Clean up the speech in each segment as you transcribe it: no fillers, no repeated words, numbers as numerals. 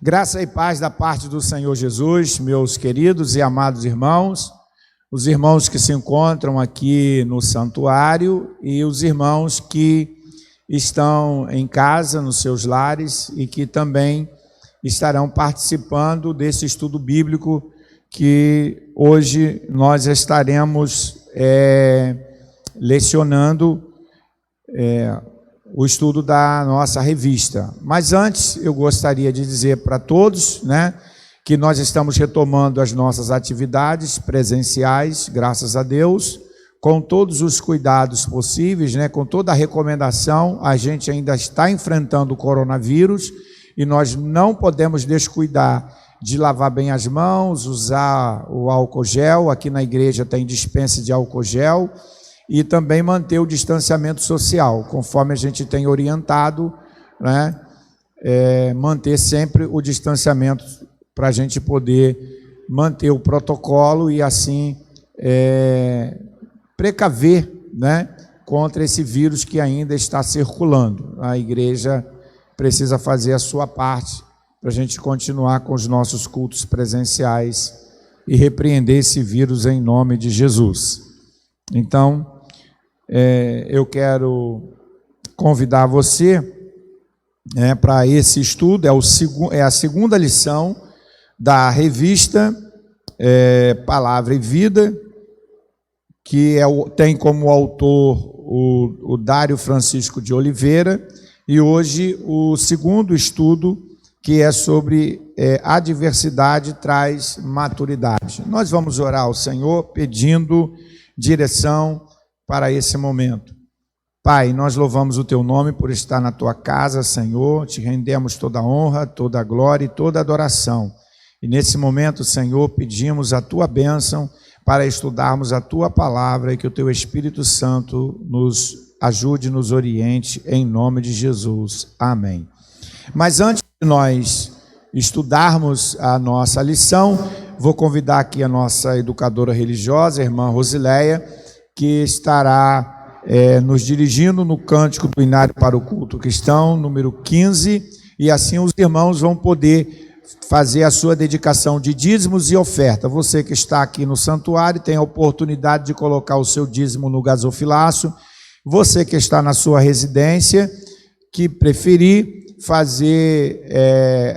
Graça e paz da parte do Senhor Jesus, meus queridos e amados irmãos, os irmãos que se encontram aqui no santuário e os irmãos que estão em casa, nos seus lares e que também estarão participando desse estudo bíblico que hoje nós estaremos lecionando o estudo da nossa revista. Mas antes eu gostaria de dizer para todos, que nós estamos retomando as nossas atividades presenciais, graças a Deus, com todos os cuidados possíveis, com toda a recomendação. A gente ainda está enfrentando o coronavírus e nós não podemos descuidar de lavar bem as mãos, usar o álcool gel. Aqui na igreja tem dispensa de álcool gel, e também manter o distanciamento social, conforme a gente tem orientado, manter sempre o distanciamento para a gente poder manter o protocolo e assim precaver contra esse vírus que ainda está circulando. A igreja precisa fazer a sua parte para a gente continuar com os nossos cultos presenciais e repreender esse vírus em nome de Jesus. Então, eu quero convidar você para esse estudo. É a segunda lição da revista Palavra e Vida, que tem como autor o Dário Francisco de Oliveira, e hoje o segundo estudo, que é sobre adversidade traz maturidade. Nós vamos orar ao Senhor pedindo direção para esse momento. Pai, nós louvamos o Teu nome por estar na Tua casa, Senhor. Te rendemos toda a honra, toda a glória e toda a adoração. E nesse momento, Senhor, pedimos a Tua bênção para estudarmos a Tua palavra e que o Teu Espírito Santo nos ajude, nos oriente, em nome de Jesus. Amém. Mas antes de nós estudarmos a nossa lição, vou convidar aqui a nossa educadora religiosa, a irmã Rosileia, que estará nos dirigindo no cântico do Inário para o Culto Cristão, número 15, e assim os irmãos vão poder fazer a sua dedicação de dízimos e oferta. Você que está aqui no santuário tem a oportunidade de colocar o seu dízimo no gasofilaço. Você que está na sua residência, que preferir fazer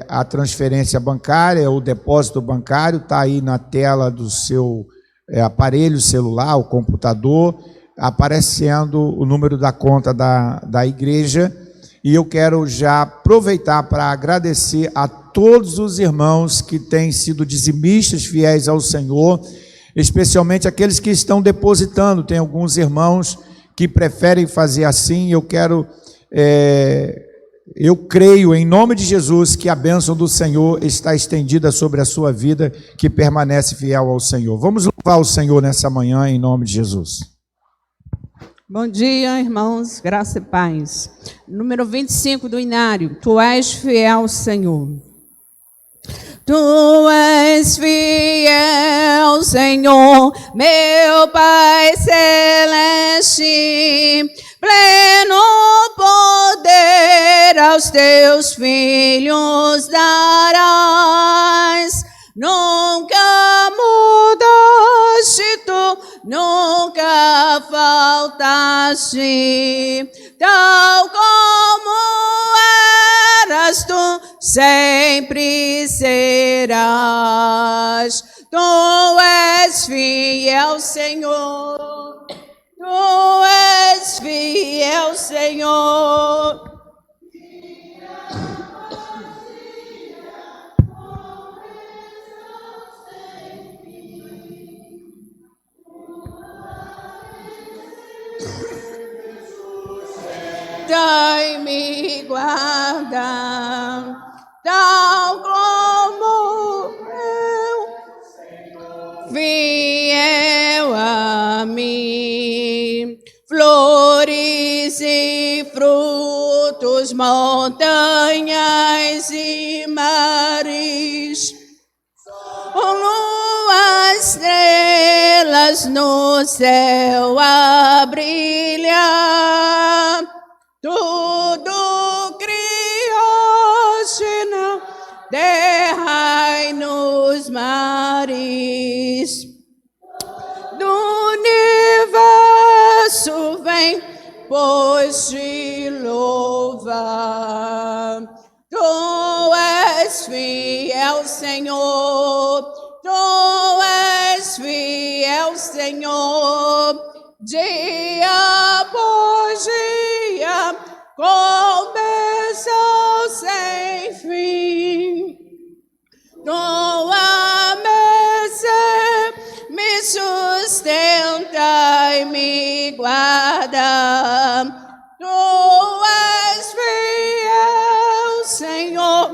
a transferência bancária, o depósito bancário, está aí na tela do seu aparelho celular, o computador, aparecendo o número da conta da igreja. E eu quero já aproveitar para agradecer a todos os irmãos que têm sido dizimistas fiéis ao Senhor, especialmente aqueles que estão depositando. Tem alguns irmãos que preferem fazer assim. Eu creio em nome de Jesus que a bênção do Senhor está estendida sobre a sua vida, que permanece fiel ao Senhor. Vamos louvar o Senhor nessa manhã em nome de Jesus. Bom dia, irmãos, graça e paz. Número 25 do Inário. Tu és fiel, Senhor. Tu és fiel, Senhor, meu Pai celeste, pleno poder aos teus filhos darás. Nunca mudaste tu, nunca faltaste, tal como eras tu, sempre serás. Tu és fiel, Senhor. Tu és fiel, Senhor. Dai-me guarda, tal como eu, fiel a mim. Flores e frutos, montanhas e mares, lua, estrelas no céu a brilhar. Tudo criaste na terra. pois te louvar. Tu és fiel, Senhor, tu és fiel, Senhor, dia após dia, com bênção sem fim. Tua mercê me sustenta e me guarda. Tu és fiel, Senhor,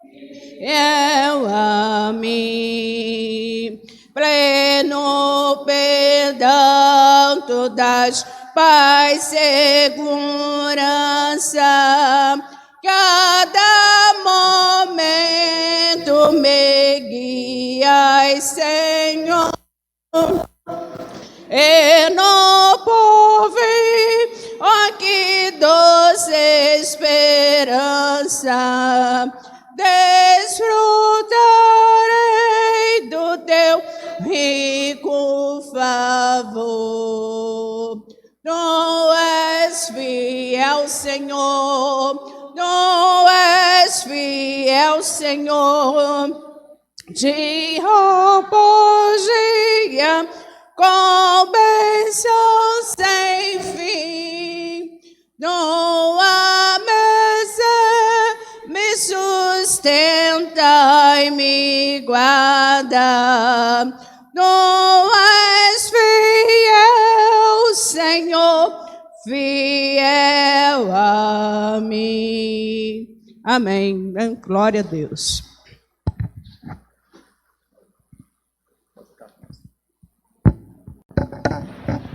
fiel a mim. Pleno perdão, tu dás paz, segurança. Cada momento me guias, Senhor, e no porvir, oh, que doce esperança, desfrutarei do teu rico favor. Tu és fiel, Senhor, tu és fiel, Senhor, dia após dia, com bênção sem fim. Tua mercê me sustenta e me guarda. Tu és fiel, Senhor, fiel a mim. Amém. Glória a Deus.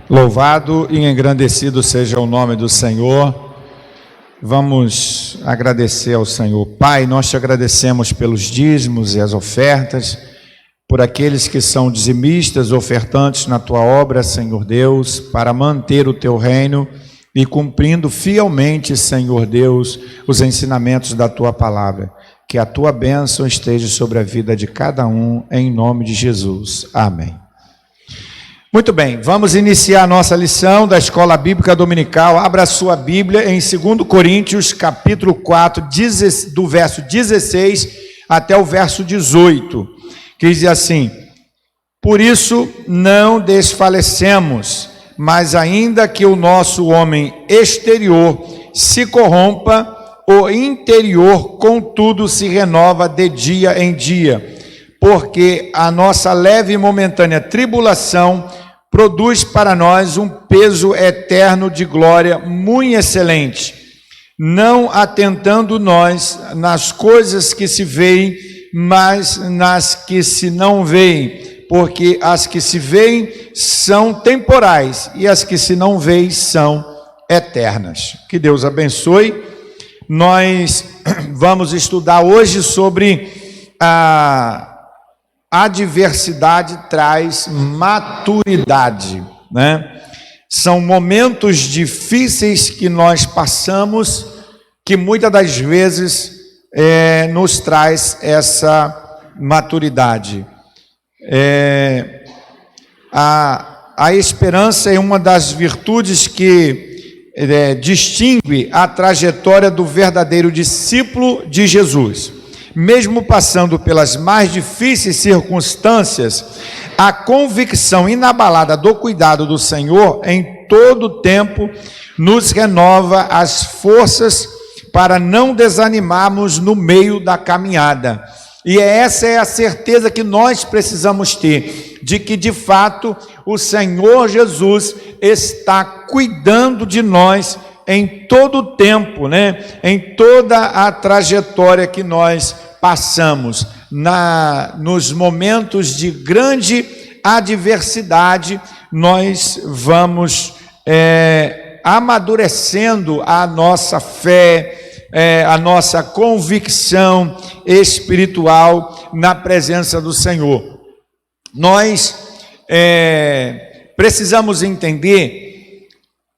Louvado e engrandecido seja o nome do Senhor. Vamos agradecer ao Senhor. Pai, nós te agradecemos pelos dízimos e as ofertas, por aqueles que são dizimistas, ofertantes na tua obra, Senhor Deus, para manter o teu reino e cumprindo fielmente, Senhor Deus, os ensinamentos da tua palavra. Que a tua bênção esteja sobre a vida de cada um, em nome de Jesus. Amém. Muito bem, vamos iniciar a nossa lição da Escola Bíblica Dominical. Abra a sua Bíblia em 2 Coríntios, capítulo 4, do verso 16 até o verso 18, que diz assim: por isso não desfalecemos, mas ainda que o nosso homem exterior se corrompa, o interior, contudo, se renova de dia em dia, porque a nossa leve e momentânea tribulação produz para nós um peso eterno de glória muito excelente, não atentando nós nas coisas que se veem, mas nas que se não veem, porque as que se veem são temporais e as que se não veem são eternas. Que Deus abençoe. Nós vamos estudar hoje sobre a adversidade traz maturidade, né? São momentos difíceis que nós passamos, que muitas das vezes nos traz essa maturidade. A esperança é uma das virtudes que distingue a trajetória do verdadeiro discípulo de Jesus. Mesmo passando pelas mais difíceis circunstâncias, a convicção inabalada do cuidado do Senhor em todo tempo nos renova as forças para não desanimarmos no meio da caminhada. E essa é a certeza que nós precisamos ter, de que de fato o Senhor Jesus está cuidando de nós em todo o tempo, né? Em toda a trajetória que nós passamos, nos momentos de grande adversidade, nós vamos amadurecendo a nossa fé, a nossa convicção espiritual na presença do Senhor. Nós precisamos entender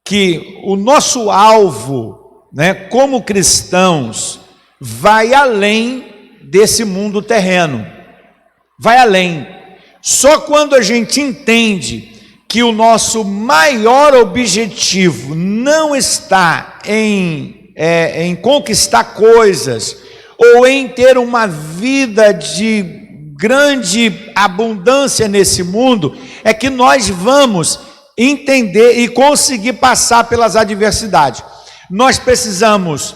que o nosso alvo, né, como cristãos, vai além desse mundo terreno, vai além. Só quando a gente entende que o nosso maior objetivo não está em conquistar coisas ou em ter uma vida de grande abundância nesse mundo, é que nós vamos entender e conseguir passar pelas adversidades. Nós precisamos,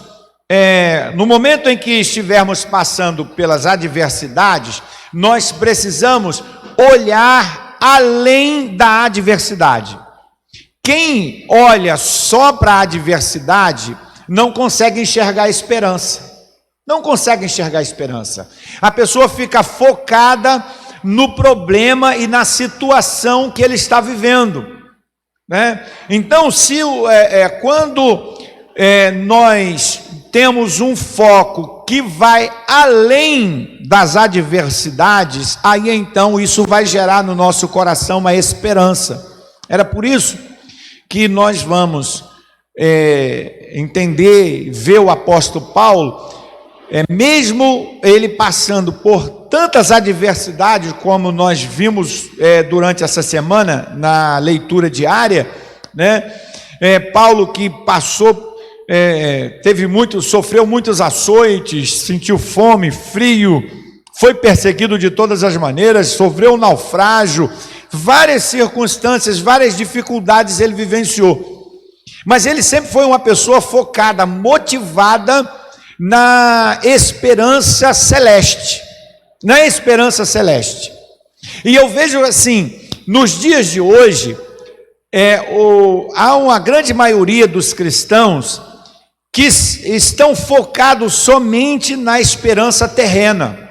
no momento em que estivermos passando pelas adversidades, nós precisamos olhar além da adversidade. Quem olha só para a adversidade não consegue enxergar a esperança. Não consegue enxergar a esperança. A pessoa fica focada no problema e na situação que ele está vivendo, né? Então, quando nós temos um foco que vai além das adversidades, aí então isso vai gerar no nosso coração uma esperança. Era por isso que nós vamos entender, ver o apóstolo Paulo, mesmo ele passando por tantas adversidades, como nós vimos durante essa semana, na leitura diária, né? Paulo que passou, sofreu muitos açoites, sentiu fome, frio, foi perseguido de todas as maneiras, sofreu um naufrágio, várias circunstâncias, várias dificuldades ele vivenciou. Mas ele sempre foi uma pessoa focada, motivada na esperança celeste, na esperança celeste. E eu vejo assim, nos dias de hoje, há uma grande maioria dos cristãos que estão focados somente na esperança terrena,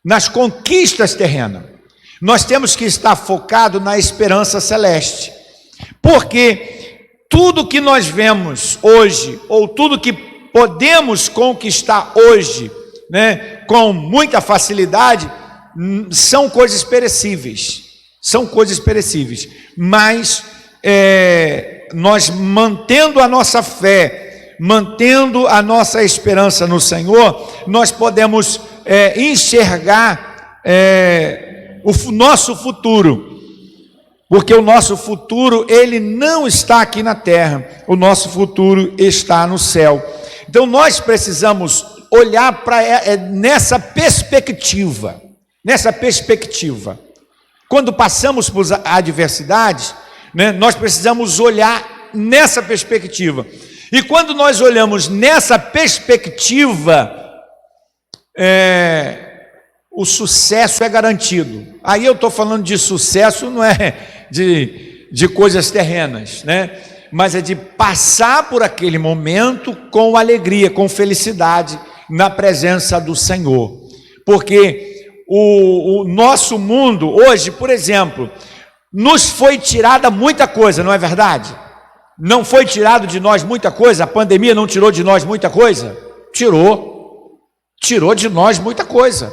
nas conquistas terrenas. Nós temos que estar focado na esperança celeste, porque tudo que nós vemos hoje, ou tudo que podemos conquistar hoje, né, com muita facilidade, são coisas perecíveis, mas nós mantendo a nossa fé, mantendo a nossa esperança no Senhor, nós podemos enxergar o nosso futuro, porque o nosso futuro, ele não está aqui na terra, o nosso futuro está no céu. Então nós precisamos olhar nessa perspectiva. Quando passamos por adversidades, né, nós precisamos olhar nessa perspectiva. E quando nós olhamos nessa perspectiva, o sucesso é garantido. Aí eu estou falando de sucesso, não é de coisas terrenas, né? Mas é de passar por aquele momento com alegria, com felicidade, na presença do Senhor. Porque o nosso mundo hoje, por exemplo, nos foi tirada muita coisa, não é verdade? Não foi tirado de nós muita coisa? A pandemia não tirou de nós muita coisa? Tirou de nós muita coisa,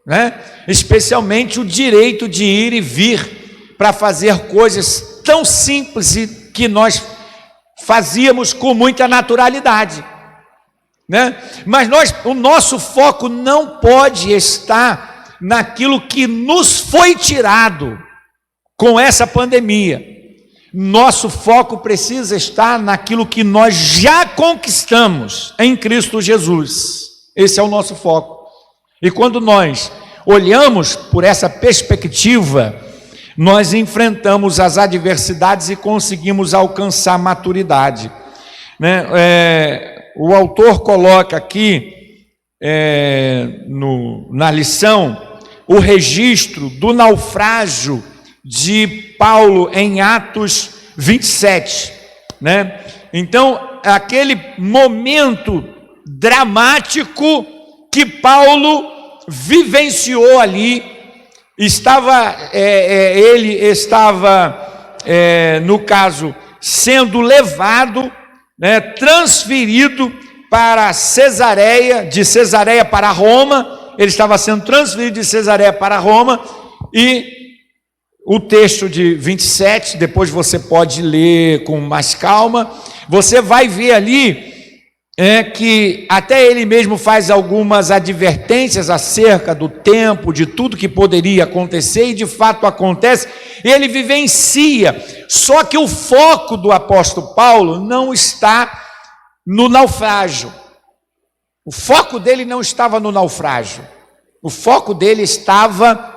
né? Especialmente o direito de ir e vir para fazer coisas tão simples e que nós fazíamos com muita naturalidade, né? Mas o nosso foco não pode estar naquilo que nos foi tirado com essa pandemia. Nosso foco precisa estar naquilo que nós já conquistamos em Cristo Jesus. Esse é o nosso foco. E quando nós olhamos por essa perspectiva, nós enfrentamos as adversidades e conseguimos alcançar maturidade, né? O autor coloca aqui na lição o registro do naufrágio de Paulo em Atos 27, né? Então, aquele momento dramático que Paulo vivenciou ali, ele estava, no caso, sendo levado, né, transferido para Cesareia, de Cesareia para Roma. Ele estava sendo transferido de Cesareia para Roma, e o texto de 27, depois você pode ler com mais calma, você vai ver ali é que até ele mesmo faz algumas advertências acerca do tempo, de tudo que poderia acontecer, e de fato acontece, ele vivencia. Só que o foco do apóstolo Paulo não está no naufrágio. O foco dele não estava no naufrágio. O foco dele estava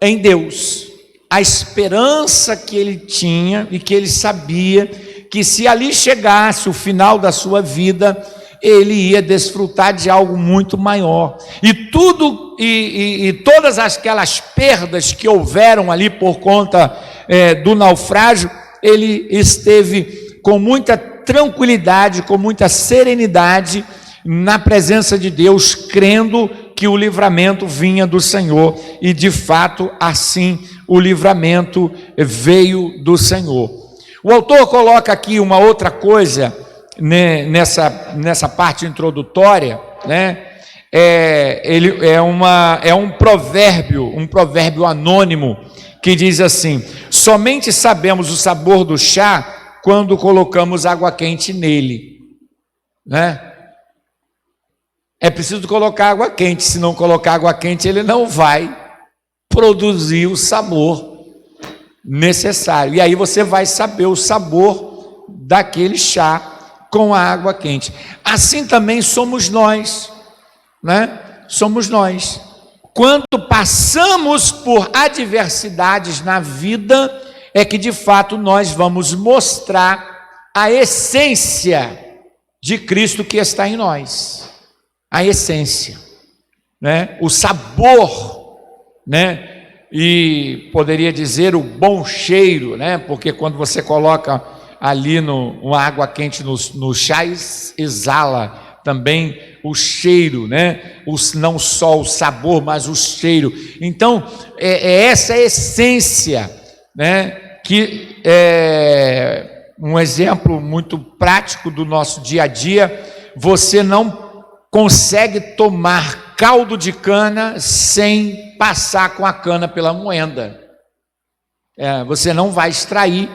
em Deus. A esperança que ele tinha e que ele sabia que se ali chegasse o final da sua vida, ele ia desfrutar de algo muito maior. E tudo e todas aquelas perdas que houveram ali por conta do naufrágio, ele esteve com muita tranquilidade, com muita serenidade na presença de Deus, crendo que o livramento vinha do Senhor, e de fato assim o livramento veio do Senhor. O autor coloca aqui uma outra coisa, né, nessa parte introdutória, né? É um provérbio anônimo que diz assim: somente sabemos o sabor do chá quando colocamos água quente nele, né? É preciso colocar água quente. Se não colocar água quente, ele não vai produzir o sabor necessário. E aí você vai saber o sabor daquele chá com a água quente. Assim também somos nós, né? Somos nós. Quando passamos por adversidades na vida, é que de fato nós vamos mostrar a essência de Cristo que está em nós. A essência, né? O sabor, né? E poderia dizer o bom cheiro, né? Porque quando você coloca ali uma água quente no chá, exala também o cheiro, né? Não só o sabor, mas o cheiro. Então, essa essência, né? Que é um exemplo muito prático do nosso dia a dia. Você não consegue tomar caldo de cana sem passar com a cana pela moenda. Você não vai extrair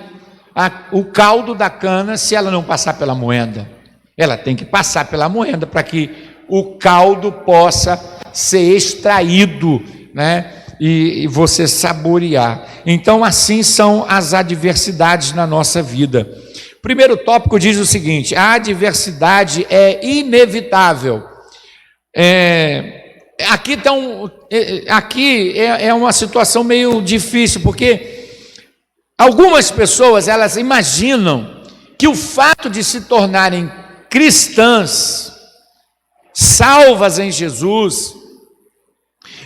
o caldo da cana se ela não passar pela moenda. Ela tem que passar pela moenda para que o caldo possa ser extraído, né? E você saborear. Então, assim são as adversidades na nossa vida. Primeiro tópico diz o seguinte: a adversidade é inevitável. Aqui é uma situação meio difícil, porque algumas pessoas, elas imaginam que o fato de se tornarem cristãs, salvas em Jesus,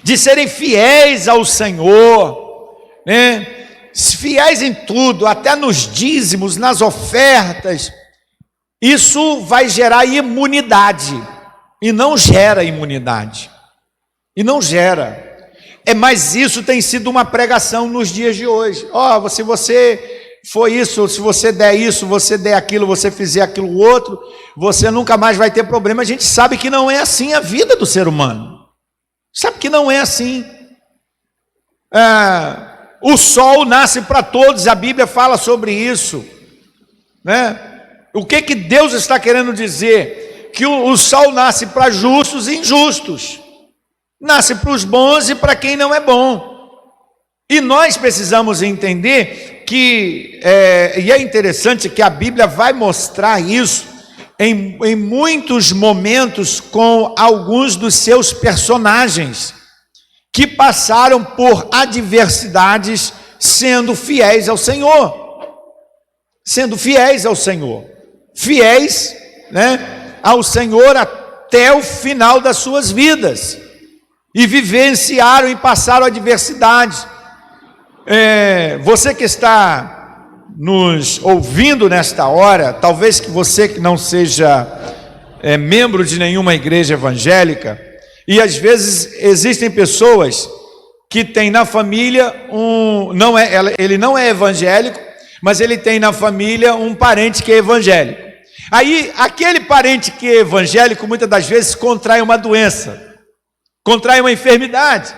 de serem fiéis ao Senhor, né? Fiéis em tudo, até nos dízimos, nas ofertas, isso vai gerar imunidade, e não gera imunidade, e não gera. Mas isso tem sido uma pregação nos dias de hoje. Se você for isso, se você der isso, você der aquilo, você fizer aquilo outro, você nunca mais vai ter problema. A gente sabe que não é assim a vida do ser humano, sabe que não é assim. O sol nasce para todos, a Bíblia fala sobre isso, né? O que Deus está querendo dizer? Que o sol nasce para justos e injustos, nasce para os bons e para quem não é bom. E nós precisamos entender que, e é interessante que a Bíblia vai mostrar isso em muitos momentos com alguns dos seus personagens, que passaram por adversidades sendo fiéis ao Senhor, fiéis, né, ao Senhor até o final das suas vidas, e vivenciaram e passaram adversidades. Você que está nos ouvindo nesta hora, talvez que você que não seja membro de nenhuma igreja evangélica, e às vezes existem pessoas que têm na família ele não é evangélico, mas ele tem na família um parente que é evangélico. Aí aquele parente que é evangélico muitas das vezes contrai uma doença, contrai uma enfermidade.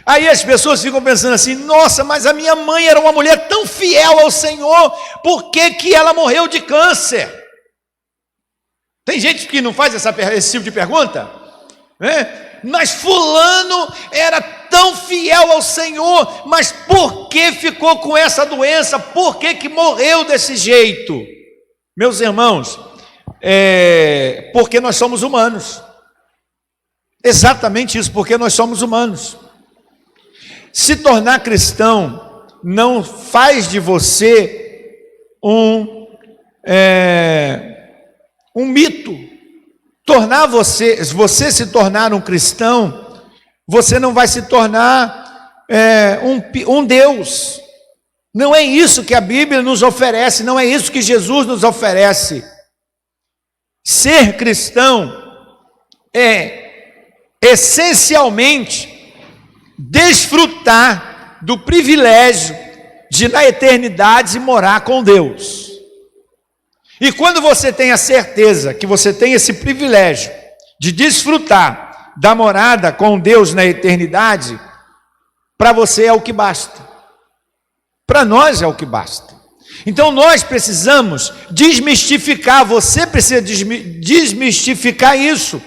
Aí as pessoas ficam pensando assim: nossa, mas a minha mãe era uma mulher tão fiel ao Senhor, por que ela morreu de câncer? Tem Tem gente que não faz esse tipo de pergunta, né? Mas fulano era tão fiel ao Senhor, mas por que ficou com essa doença? Por que morreu desse jeito? Meus irmãos, porque nós somos humanos. Exatamente isso, porque nós somos humanos. Se tornar cristão não faz de você um mito. Você se tornar um cristão, você não vai se tornar um Deus. Não é isso que a Bíblia nos oferece, não é isso que Jesus nos oferece. Ser cristão é essencialmente desfrutar do privilégio de na eternidade morar com Deus. E quando você tem a certeza que você tem esse privilégio de desfrutar da morada com Deus na eternidade, para você é o que basta. Para nós é o que basta. Então nós precisamos desmistificar, você precisa desmistificar isso.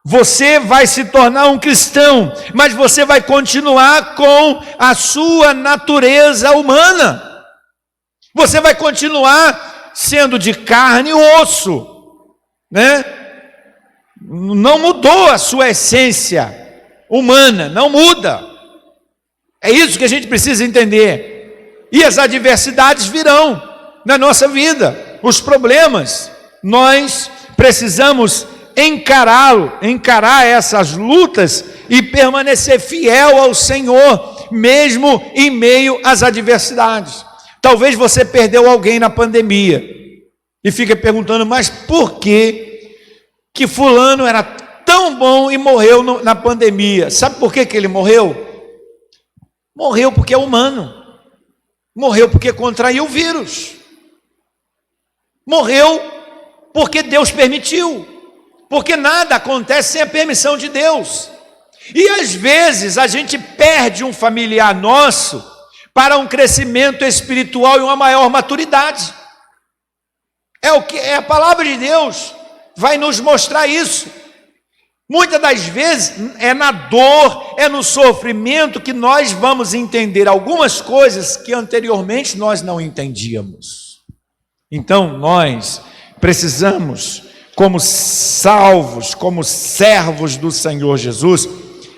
Você vai se tornar um cristão, mas você vai continuar com a sua natureza humana. Você vai continuar sendo de carne e osso, né? Não mudou a sua essência humana, não muda. É isso que a gente precisa entender. E as adversidades virão na nossa vida, os problemas. Nós precisamos encarar essas lutas e permanecer fiel ao Senhor, mesmo em meio às adversidades. Talvez você perdeu alguém na pandemia e fica perguntando, mas por que fulano era tão bom e morreu na pandemia? Sabe por que ele morreu? Morreu porque é humano. Morreu porque contraiu o vírus. Morreu porque Deus permitiu. Porque nada acontece sem a permissão de Deus. E às vezes a gente perde um familiar nosso para um crescimento espiritual e uma maior maturidade. A palavra de Deus vai nos mostrar isso. Muitas das vezes é na dor, é no sofrimento que nós vamos entender algumas coisas que anteriormente nós não entendíamos. Então nós precisamos, como salvos, como servos do Senhor Jesus,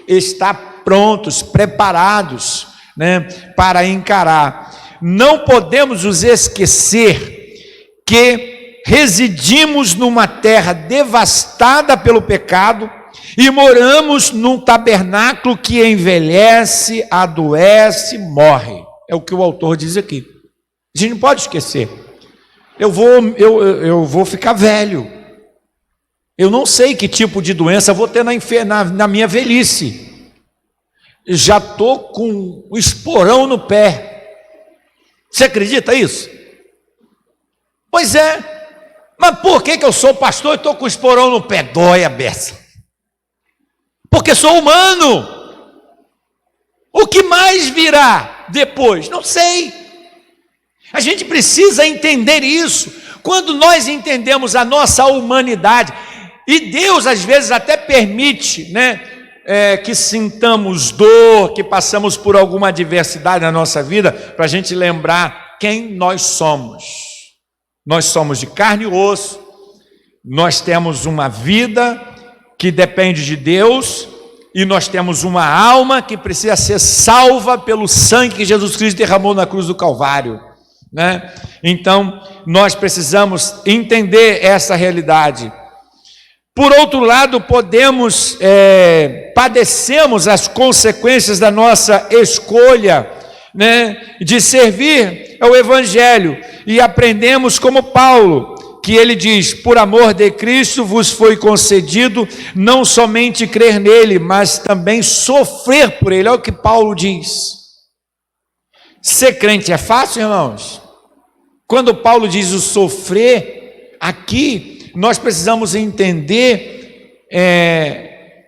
estar prontos, preparados, né, para encarar. Não podemos nos esquecer que residimos numa terra devastada pelo pecado e moramos num tabernáculo que envelhece, adoece, morre. É o que o autor diz aqui. A gente não pode esquecer. Eu vou ficar velho. Eu não sei que tipo de doença eu vou ter na minha velhice. Já estou com um esporão no pé. Você acredita isso? Pois é. Mas por que eu sou pastor e estou com esporão no pé? Dói a beça. Porque sou humano. O que mais virá depois? Não sei. A gente precisa entender isso. Quando nós entendemos a nossa humanidade, e Deus às vezes até permite, né, que sintamos dor, que passamos por alguma adversidade na nossa vida, para a gente lembrar quem nós somos. Nós somos de carne e osso, nós temos uma vida que depende de Deus, e nós temos uma alma que precisa ser salva pelo sangue que Jesus Cristo derramou na cruz do Calvário, né? Então, nós precisamos entender essa realidade. Por outro lado, padecemos as consequências da nossa escolha, né, de servir ao Evangelho, e aprendemos como Paulo, que ele diz: por amor de Cristo vos foi concedido não somente crer nele, mas também sofrer por ele. Olha o que Paulo diz. Ser crente é fácil, irmãos? Quando Paulo diz o sofrer, aqui nós precisamos entender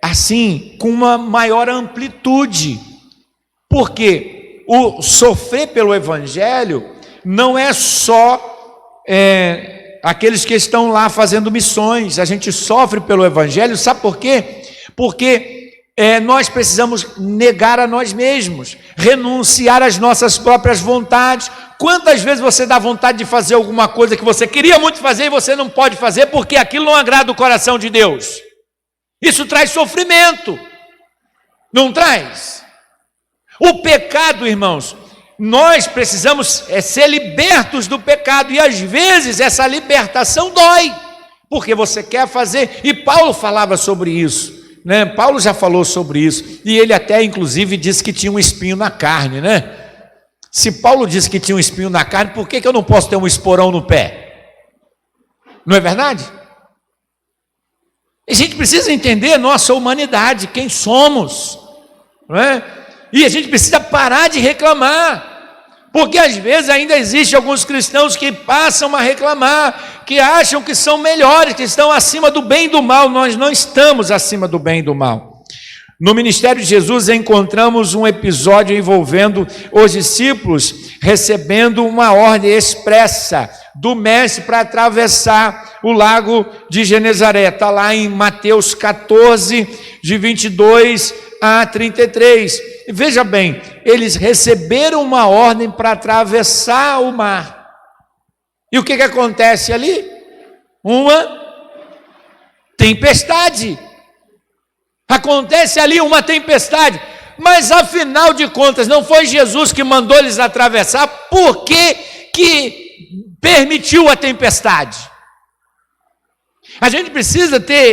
assim, com uma maior amplitude, porque o sofrer pelo Evangelho não é só aqueles que estão lá fazendo missões. A gente sofre pelo Evangelho, sabe por quê? Porque nós precisamos negar a nós mesmos, renunciar às nossas próprias vontades. Quantas vezes você dá vontade de fazer alguma coisa que você queria muito fazer e você não pode fazer porque aquilo não agrada o coração de Deus? Isso traz sofrimento, não traz? O pecado, irmãos, nós precisamos ser libertos do pecado, e às vezes essa libertação dói, porque você quer fazer, e Paulo falava sobre isso, né? Paulo já falou sobre isso, e ele até inclusive disse que tinha um espinho na carne, né? Se Paulo disse que tinha um espinho na carne, por que eu não posso ter um esporão no pé? Não é verdade? A gente precisa entender nossa humanidade, quem somos, não é? E a gente precisa parar de reclamar, porque às vezes ainda existem alguns cristãos que passam a reclamar, que acham que são melhores, que estão acima do bem e do mal. Nós não estamos acima do bem e do mal. No ministério de Jesus encontramos um episódio envolvendo os discípulos recebendo uma ordem expressa do mestre para atravessar o lago de Genezaré. Está lá em Mateus 14, de 22 a 33. E veja bem, eles receberam uma ordem para atravessar o mar. E o que acontece ali? Uma tempestade. Acontece ali uma tempestade, mas afinal de contas, não foi Jesus que mandou eles atravessar? Por que permitiu a tempestade?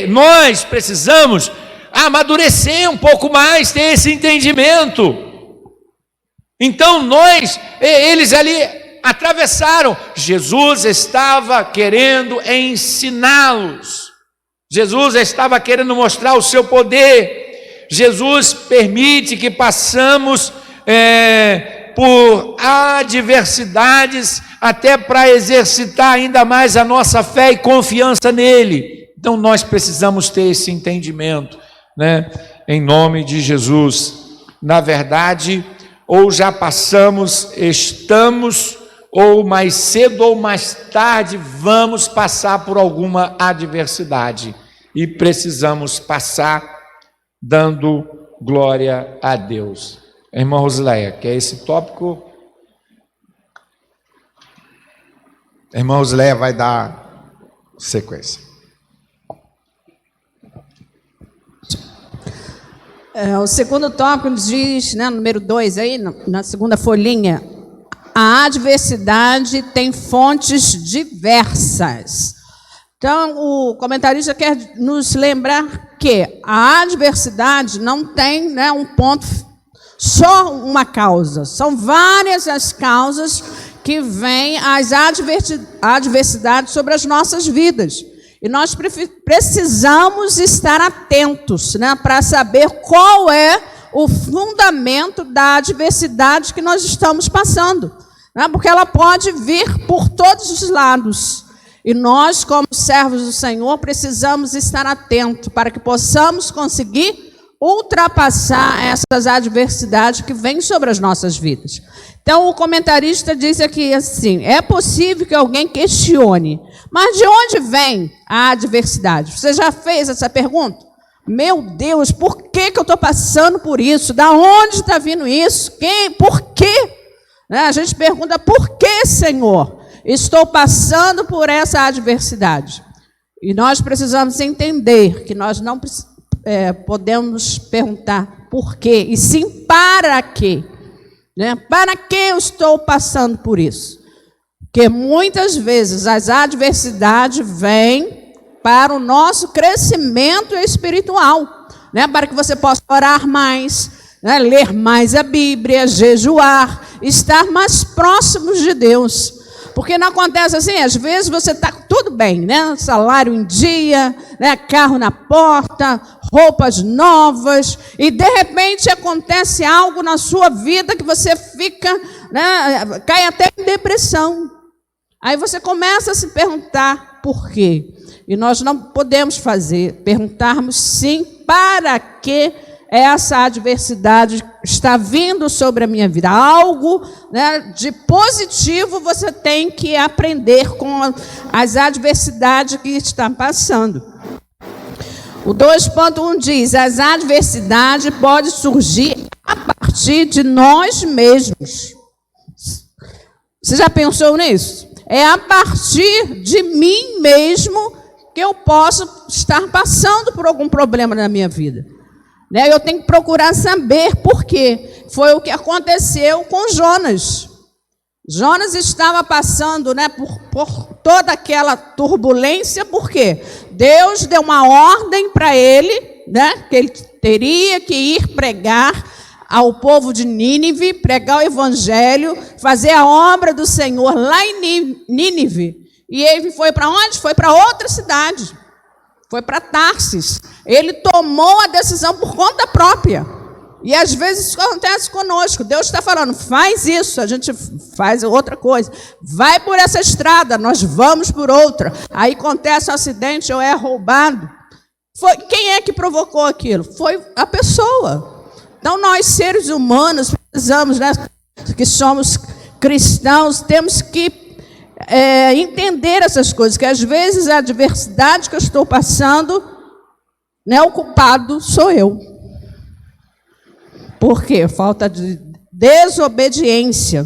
Nós precisamos amadurecer um pouco mais, ter esse entendimento. Então eles ali atravessaram. Jesus estava querendo ensiná-los. Jesus estava querendo mostrar o seu poder. Jesus permite que passamos por adversidades até para exercitar ainda mais a nossa fé e confiança nele. Então nós precisamos ter esse entendimento, né? Em nome de Jesus. Na verdade, ou já passamos, estamos, ou mais cedo ou mais tarde vamos passar por alguma adversidade, e precisamos passar dando glória a Deus. Irmã Rosileia, quer esse tópico? A irmã Rosileia vai dar sequência. O segundo tópico diz, né, número 2 aí, na segunda folhinha: a adversidade tem fontes diversas. Então, o comentarista quer nos lembrar que a adversidade não tem, né, um ponto, só uma causa. São várias as causas que vêm as adversidades sobre as nossas vidas. E nós precisamos estar atentos, né, para saber qual é o fundamento da adversidade que nós estamos passando, né, porque ela pode vir por todos os lados. E nós, como servos do Senhor, precisamos estar atentos para que possamos conseguir ultrapassar essas adversidades que vêm sobre as nossas vidas. Então, o comentarista diz aqui assim: é possível que alguém questione, mas de onde vem a adversidade? Você já fez essa pergunta? Meu Deus, por que eu estou passando por isso? Da onde está vindo isso? Por quê? A gente pergunta: por que, Senhor, estou passando por essa adversidade? E nós precisamos entender que nós não podemos perguntar por quê, e sim para quê. Né? Para que eu estou passando por isso? Porque muitas vezes as adversidades vêm para o nosso crescimento espiritual, né? Para que você possa orar mais, né? Ler mais a Bíblia, jejuar, estar mais próximos de Deus. Porque não acontece assim, às vezes você está tudo bem, né? Salário em dia, né? Carro na porta, roupas novas, e de repente acontece algo na sua vida que você fica, né? Cai até em depressão. Aí você começa a se perguntar por quê. E nós não podemos perguntarmos sim para que essa adversidade está vindo sobre a minha vida. Algo, né, de positivo você tem que aprender com as adversidades que está passando. O 2.1 diz: as adversidades podem surgir a partir de nós mesmos. Você já pensou nisso? É a partir de mim mesmo que eu posso estar passando por algum problema na minha vida. Eu tenho que procurar saber por quê. Foi o que aconteceu com Jonas. Jonas estava passando, né, por toda aquela turbulência, por quê? Deus deu uma ordem para ele, né, que ele teria que ir pregar ao povo de Nínive, pregar o evangelho, fazer a obra do Senhor lá em Nínive. E ele foi para onde? Foi para outra cidade. Foi para Tarsis. Ele tomou a decisão por conta própria. E às vezes isso acontece conosco. Deus está falando, faz isso, a gente faz outra coisa. Vai por essa estrada, nós vamos por outra. Aí acontece um acidente ou é roubado. Quem é que provocou aquilo? Foi a pessoa. Então nós, seres humanos, precisamos, né, que somos cristãos, temos que entender essas coisas, que às vezes a adversidade que eu estou passando, né, o culpado sou eu. Por quê? Falta de desobediência.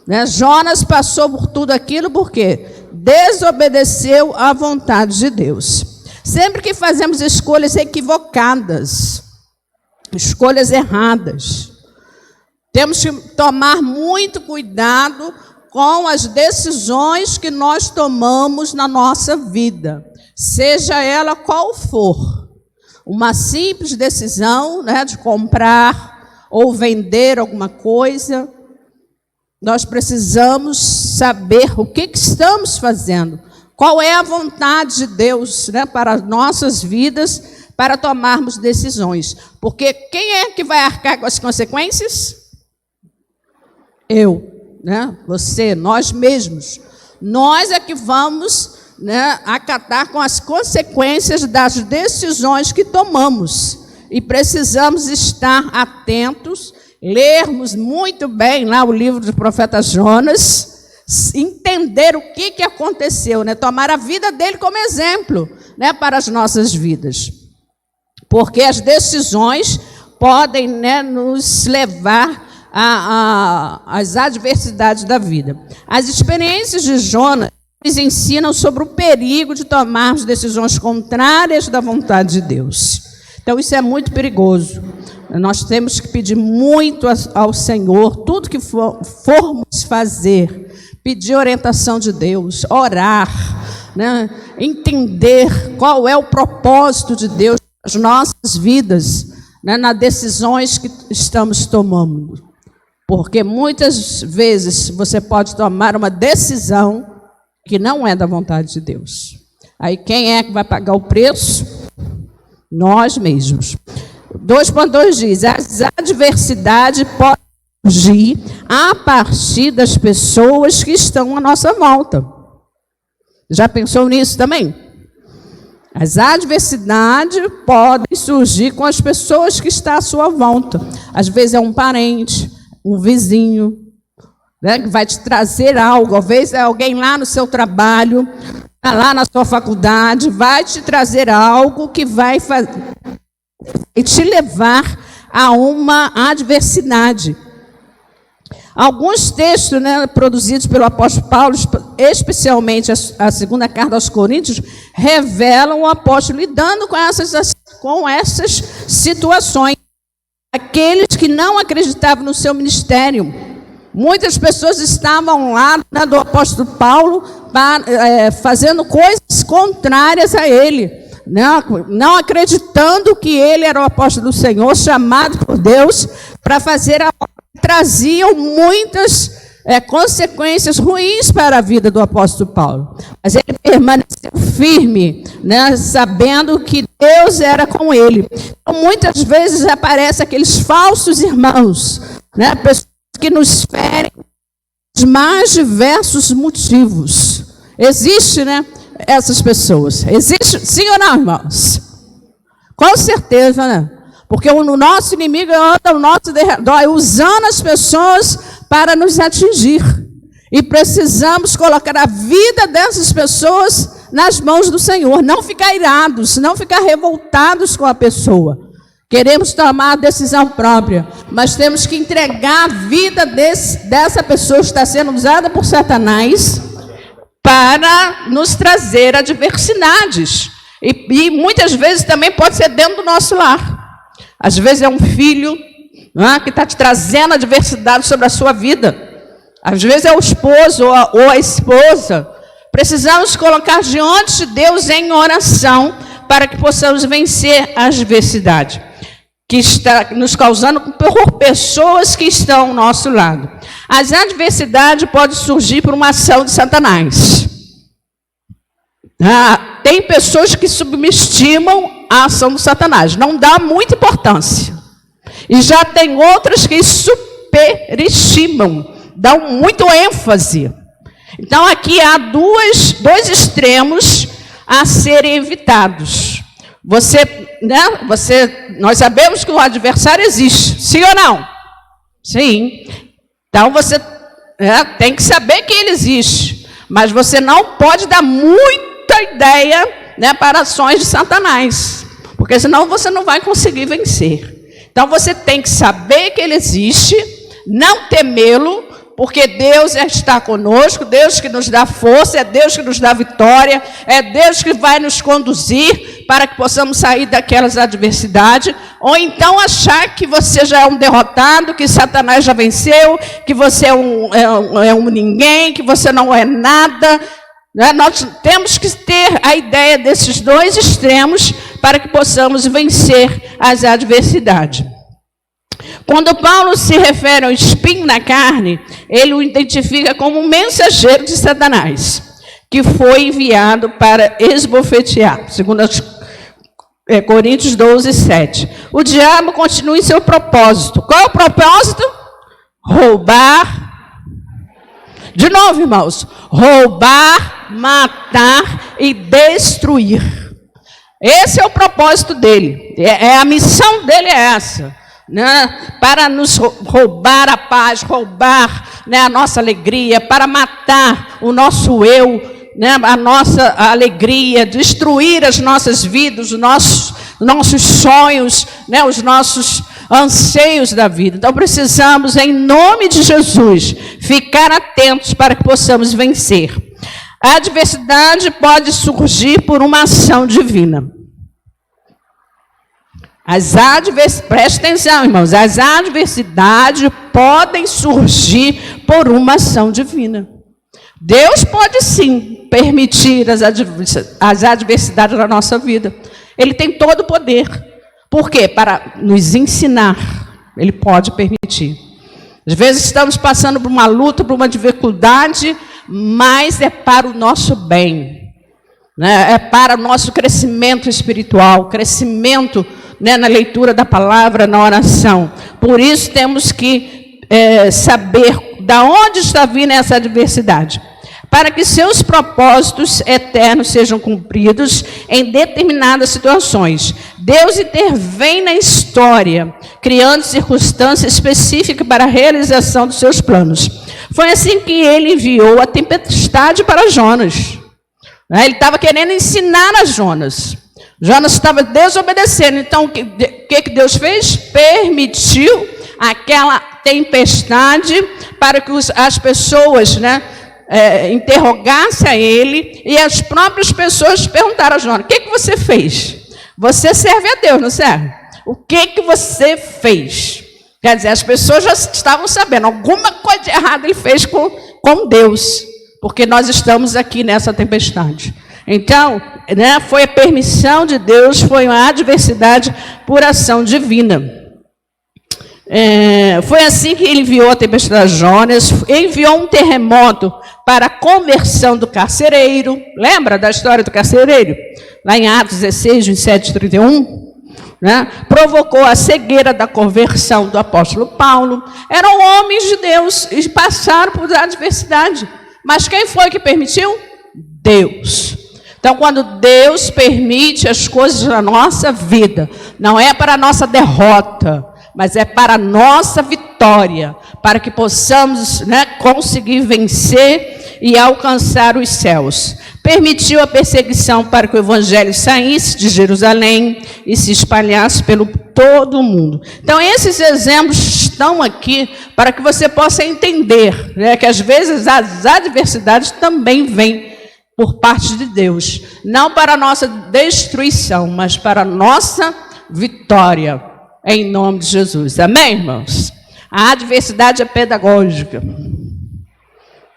Né? Jonas passou por tudo aquilo porque desobedeceu à vontade de Deus. Sempre que fazemos escolhas equivocadas, escolhas erradas, temos que tomar muito cuidado com as decisões que nós tomamos na nossa vida, seja ela qual for. Uma simples decisão, né, de comprar ou vender alguma coisa, nós precisamos saber o que estamos fazendo, qual é a vontade de Deus, né, para as nossas vidas, para tomarmos decisões. Porque quem é que vai arcar com as consequências? Eu. Né? Você, nós mesmos. Nós é que vamos, né, acatar com as consequências das decisões que tomamos. E precisamos estar atentos, lermos muito bem lá o livro do profeta Jonas, entender o que aconteceu, né? Tomar a vida dele como exemplo, né, para as nossas vidas. Porque as decisões podem, né, nos levar as adversidades da vida. As experiências de Jonas nos ensinam sobre o perigo de tomarmos decisões contrárias da vontade de Deus. Então, isso é muito perigoso. Nós temos que pedir muito ao Senhor, tudo que formos fazer, pedir orientação de Deus, orar, né? Entender qual é o propósito de Deus nas nossas vidas, né? Nas decisões que estamos tomando. Porque muitas vezes você pode tomar uma decisão que não é da vontade de Deus. Aí quem é que vai pagar o preço? Nós mesmos. 2.2 diz: as adversidades podem surgir a partir das pessoas que estão à nossa volta. Já pensou nisso também? As adversidades podem surgir com as pessoas que estão à sua volta. Às vezes é um parente, um vizinho, né, que vai te trazer algo. Às vezes é alguém lá no seu trabalho, lá na sua faculdade, vai te trazer algo que vai te levar a uma adversidade. Alguns textos, né, produzidos pelo apóstolo Paulo, especialmente a segunda carta aos Coríntios, revelam o apóstolo lidando com essas situações. Aqueles que não acreditavam no seu ministério. Muitas pessoas estavam lá, né, do apóstolo Paulo, fazendo coisas contrárias a ele, né, não acreditando que ele era o apóstolo do Senhor, chamado por Deus para fazer a obra. Traziam muitas consequências ruins para a vida do apóstolo Paulo. Mas ele permaneceu firme, né, sabendo que Deus era com ele. Então, muitas vezes aparecem aqueles falsos irmãos, né, pessoas que nos ferem de mais diversos motivos. Existe, né, essas pessoas. Existe, sim ou não, irmãos? Com certeza, né? Porque o nosso inimigo anda ao nosso redor, usando as pessoas para nos atingir. E precisamos colocar a vida dessas pessoas nas mãos do Senhor. Não ficar irados, não ficar revoltados com a pessoa. Queremos tomar a decisão própria, mas temos que entregar a vida dessa pessoa que está sendo usada por Satanás para nos trazer adversidades. E muitas vezes também pode ser dentro do nosso lar. Às vezes é um filho que está te trazendo adversidade sobre a sua vida. Às vezes é o esposo ou a esposa. Precisamos colocar diante de Deus em oração para que possamos vencer a adversidade que está nos causando por pessoas que estão ao nosso lado. As adversidades podem surgir por uma ação de Satanás. Tem pessoas que subestimam a ação do Satanás, não dá muita importância. E já tem outras que superestimam, dão muito ênfase. Então aqui há dois extremos a serem evitados. Nós sabemos que o adversário existe, sim ou não? Sim. Então você tem que saber que ele existe, mas você não pode dar muita ideia para ações de Satanás, porque senão você não vai conseguir vencer. Então você tem que saber que ele existe, não temê-lo, porque Deus está conosco, Deus que nos dá força, é Deus que nos dá vitória, é Deus que vai nos conduzir para que possamos sair daquelas adversidades, ou então achar que você já é um derrotado, que Satanás já venceu, que você é um ninguém, que você não é nada. Nós temos que ter a ideia desses dois extremos para que possamos vencer as adversidades. Quando Paulo se refere ao espinho na carne, ele o identifica como um mensageiro de Satanás, que foi enviado para esbofetear, segundo Coríntios 12, 7. O diabo continua em seu propósito. Qual é o propósito? Roubar. De novo, irmãos. Roubar, matar e destruir. Esse é o propósito dele. A missão dele é essa. Para nos roubar a paz, roubar a nossa alegria, para matar o nosso eu, a nossa alegria, destruir as nossas vidas, os nossos sonhos, os nossos anseios da vida. Então precisamos, em nome de Jesus, ficar atentos para que possamos vencer. A adversidade pode surgir por uma ação divina. Preste atenção, irmãos, as adversidades podem surgir por uma ação divina. Deus pode sim permitir as adversidades na nossa vida. Ele tem todo o poder. Por quê? Para nos ensinar. Ele pode permitir. Às vezes estamos passando por uma luta, por uma dificuldade, mas é para o nosso bem. É para o nosso crescimento espiritual, crescimento na leitura da palavra, na oração. Por isso temos que saber de onde está vindo essa adversidade, para que seus propósitos eternos sejam cumpridos em determinadas situações. Deus intervém na história, criando circunstâncias específicas para a realização dos seus planos. Foi assim que ele enviou a tempestade para Jonas. Ele estava querendo ensinar a Jonas. Jonas estava desobedecendo. Então, o que Deus fez? Permitiu aquela tempestade para que as pessoas interrogassem a ele. E as próprias pessoas perguntaram a Jonas: o que você fez? Você serve a Deus, não serve? O que você fez? Quer dizer, as pessoas já estavam sabendo. Alguma coisa de errado ele fez com Deus. Porque nós estamos aqui nessa tempestade. Então, foi a permissão de Deus, foi uma adversidade por ação divina. Foi assim que ele enviou a tempestade a Jonas, enviou um terremoto para a conversão do carcereiro. Lembra da história do carcereiro? Lá em Atos 16, 27 e 31. Provocou a cegueira da conversão do apóstolo Paulo. Eram homens de Deus e passaram por adversidade. Mas quem foi que permitiu? Deus. Então, quando Deus permite as coisas na nossa vida, não é para a nossa derrota, mas é para a nossa vitória, para que possamos, conseguir vencer e alcançar os céus. Permitiu a perseguição para que o evangelho saísse de Jerusalém e se espalhasse pelo todo o mundo. Então, esses exemplos estão aqui para que você possa entender, que às vezes as adversidades também vêm por parte de Deus, não para a nossa destruição, mas para a nossa vitória, em nome de Jesus. Amém, irmãos? A adversidade é pedagógica.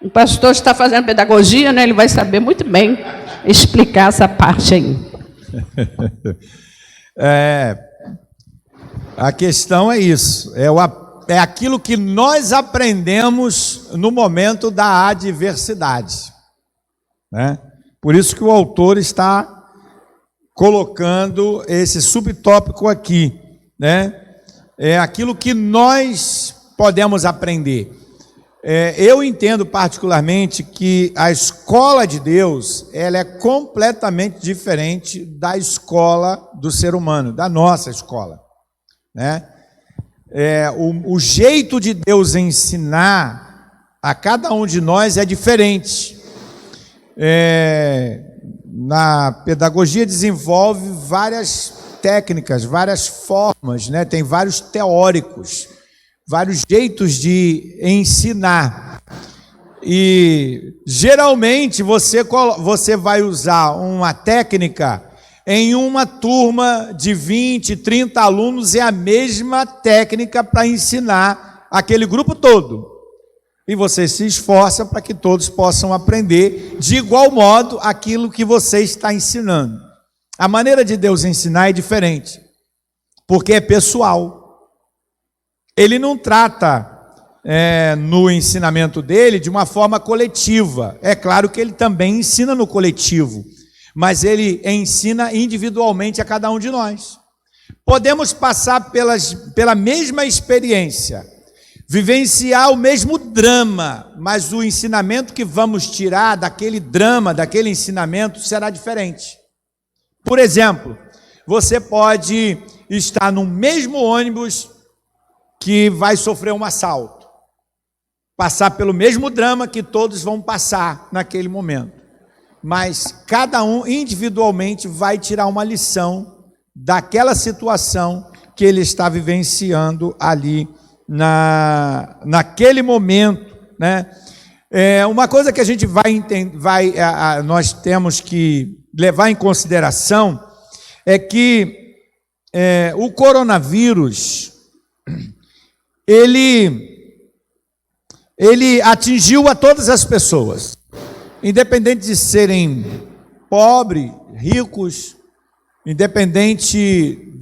O pastor está fazendo pedagogia, ele vai saber muito bem explicar essa parte aí. A questão é isso, é aquilo que nós aprendemos no momento da adversidade. Por isso que o autor está colocando esse subtópico aqui, é aquilo que nós podemos aprender. Eu entendo particularmente que a escola de Deus, ela é completamente diferente da escola do ser humano, da nossa escola, o jeito de Deus ensinar a cada um de nós é diferente. Na pedagogia desenvolve várias técnicas, várias formas, tem vários teóricos, vários jeitos de ensinar. E geralmente você vai usar uma técnica em uma turma de 20, 30 alunos, é a mesma técnica para ensinar aquele grupo todo. E você se esforça para que todos possam aprender de igual modo aquilo que você está ensinando. A maneira de Deus ensinar é diferente, porque é pessoal. Ele não trata no ensinamento dele de uma forma coletiva. É claro que ele também ensina no coletivo, mas ele ensina individualmente a cada um de nós. Podemos passar pela mesma experiência, vivenciar o mesmo drama, mas o ensinamento que vamos tirar daquele drama, daquele ensinamento, será diferente. Por exemplo, você pode estar no mesmo ônibus que vai sofrer um assalto, passar pelo mesmo drama que todos vão passar naquele momento, mas cada um individualmente vai tirar uma lição daquela situação que ele está vivenciando ali naquele momento, uma coisa que a gente nós temos que levar em consideração é que o coronavírus ele atingiu a todas as pessoas, independente de serem pobres, ricos, independente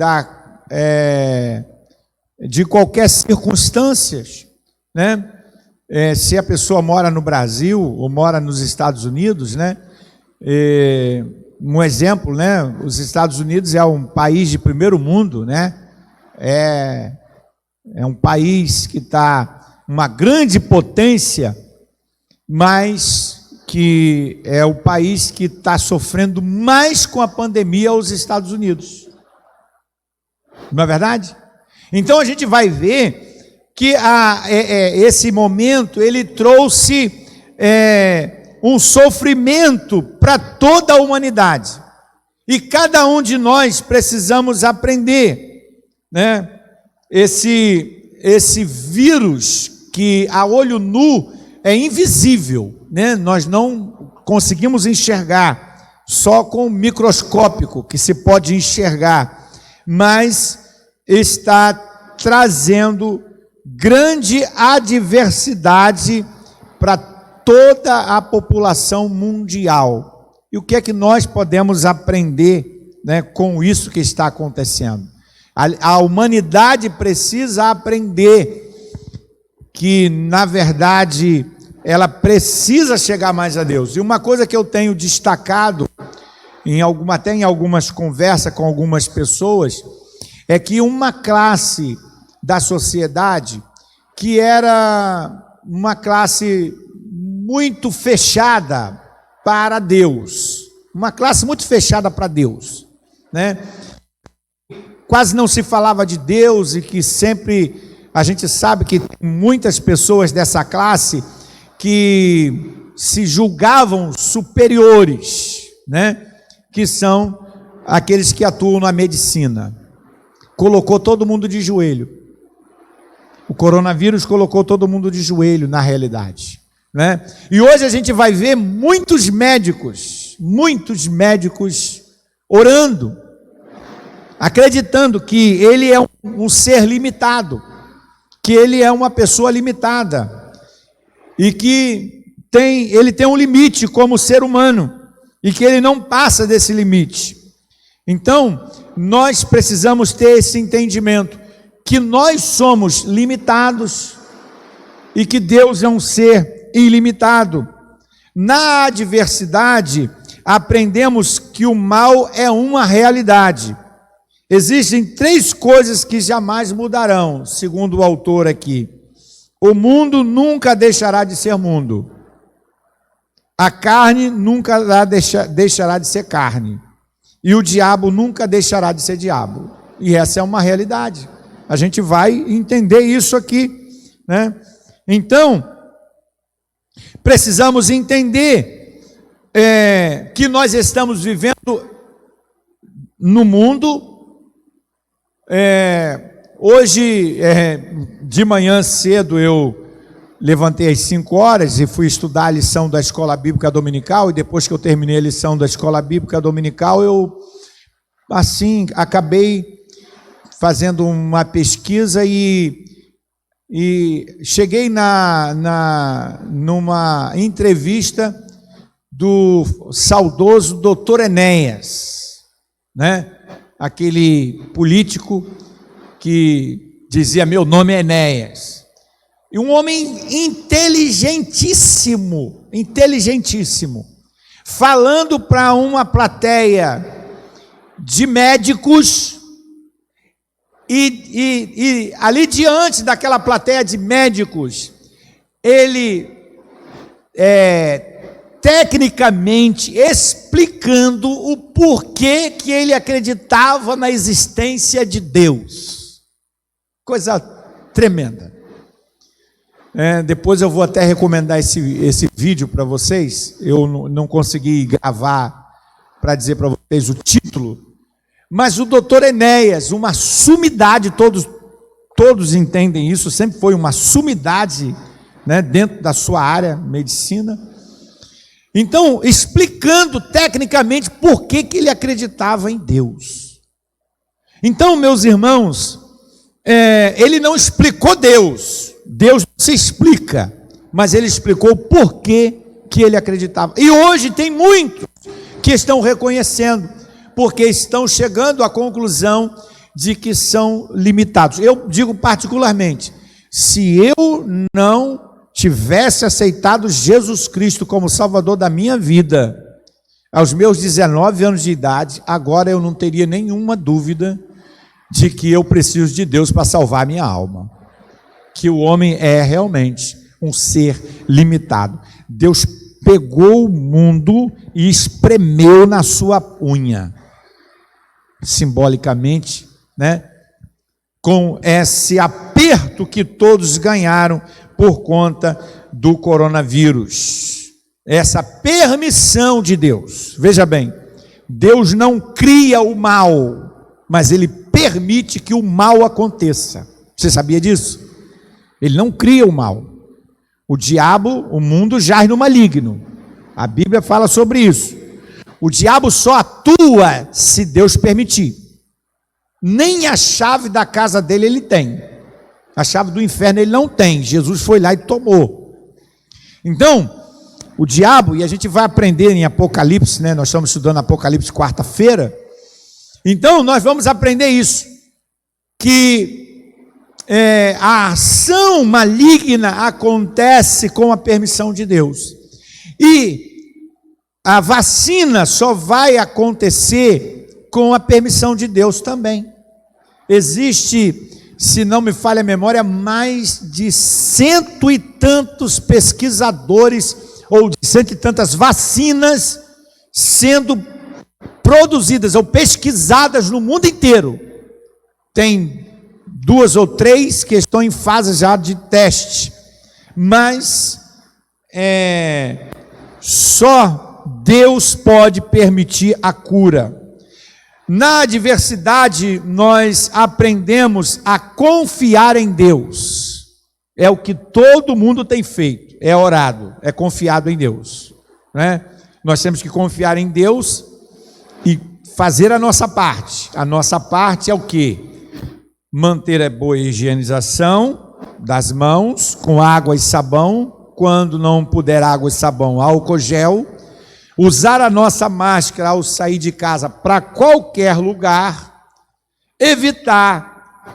de qualquer circunstância, se a pessoa mora no Brasil ou mora nos Estados Unidos, um exemplo, os Estados Unidos é um país de primeiro mundo, é um país que está uma grande potência, mas que é o país que está sofrendo mais com a pandemia, os Estados Unidos. Não é verdade? Então a gente vai ver que esse momento ele trouxe um sofrimento para toda a humanidade, e cada um de nós precisamos aprender, esse vírus que a olho nu é invisível, nós não conseguimos enxergar, só com o microscópico que se pode enxergar, mas está trazendo grande adversidade para toda a população mundial. E o que é que nós podemos aprender, com isso que está acontecendo? A humanidade precisa aprender que, na verdade, ela precisa chegar mais a Deus. E uma coisa que eu tenho destacado, até em algumas conversas com algumas pessoas, é que uma classe da sociedade que era uma classe muito fechada para Deus, uma classe muito fechada para Deus, né? Quase não se falava de Deus e que sempre a gente sabe que tem muitas pessoas dessa classe que se julgavam superiores, né? Que são aqueles que atuam na medicina. Colocou todo mundo de joelho. O coronavírus colocou todo mundo de joelho na realidade, né? E hoje a gente vai ver muitos médicos orando, acreditando que ele é um ser limitado, que ele é uma pessoa limitada e que ele tem um limite como ser humano e que ele não passa desse limite. Então, nós precisamos ter esse entendimento que nós somos limitados e que Deus é um ser ilimitado. Na adversidade, aprendemos que o mal é uma realidade. Existem 3 coisas que jamais mudarão, segundo o autor aqui. O mundo nunca deixará de ser mundo. A carne nunca deixará de ser carne. E o diabo nunca deixará de ser diabo. E essa é uma realidade. A gente vai entender isso aqui, né? Então, precisamos entender que nós estamos vivendo no mundo. Hoje, de manhã cedo, eu levantei às 5 horas e fui estudar a lição da Escola Bíblica Dominical, e depois que eu terminei a lição da Escola Bíblica Dominical, eu, assim, acabei fazendo uma pesquisa e cheguei numa entrevista do saudoso Dr. Enéas, né? Aquele político que dizia: meu nome é Enéas. E um homem inteligentíssimo, falando para uma plateia de médicos, e ali diante daquela plateia de médicos, ele tecnicamente explicando o porquê que ele acreditava na existência de Deus. Coisa tremenda. Depois eu vou até recomendar esse vídeo para vocês. Eu não consegui gravar para dizer para vocês o título, mas o doutor Enéas, uma sumidade, todos entendem isso, sempre foi uma sumidade, né, dentro da sua área, medicina. Então, explicando tecnicamente por que ele acreditava em Deus. Então, meus irmãos, ele não explicou Deus não se explica, mas ele explicou o porquê que ele acreditava. E hoje tem muitos que estão reconhecendo, porque estão chegando à conclusão de que são limitados. Eu digo particularmente, se eu não tivesse aceitado Jesus Cristo como Salvador da minha vida, aos meus 19 anos de idade, agora eu não teria nenhuma dúvida de que eu preciso de Deus para salvar a minha alma. Que o homem é realmente um ser limitado. Deus pegou o mundo e espremeu na sua unha, simbolicamente, né? Com esse aperto que todos ganharam por conta do coronavírus. Essa permissão de Deus. Veja bem, Deus não cria o mal, mas Ele permite que o mal aconteça. Você sabia disso? Ele não cria o mal. O diabo, o mundo jaz no maligno. A Bíblia fala sobre isso. O diabo só atua se Deus permitir. Nem a chave da casa dele ele tem. A chave do inferno ele não tem. Jesus foi lá e tomou. Então, o diabo, e a gente vai aprender em Apocalipse, né? Nós estamos estudando Apocalipse quarta-feira. Então, nós vamos aprender isso. Que a ação maligna acontece com a permissão de Deus. E a vacina só vai acontecer com a permissão de Deus também. Existe, se não me falha a memória, mais de 100 e tantos pesquisadores, ou de 100 e tantas vacinas sendo produzidas ou pesquisadas no mundo inteiro. Tem 2 ou 3 que estão em fase já de teste, mas só Deus pode permitir a cura. Na adversidade, nós aprendemos a confiar em Deus. É o que todo mundo tem feito, é orado, é confiado em Deus, né? Nós temos que confiar em Deus e fazer a nossa parte. A nossa parte é o quê? Manter a boa higienização das mãos com água e sabão. Quando não puder água e sabão, álcool gel. Usar a nossa máscara ao sair de casa para qualquer lugar. Evitar,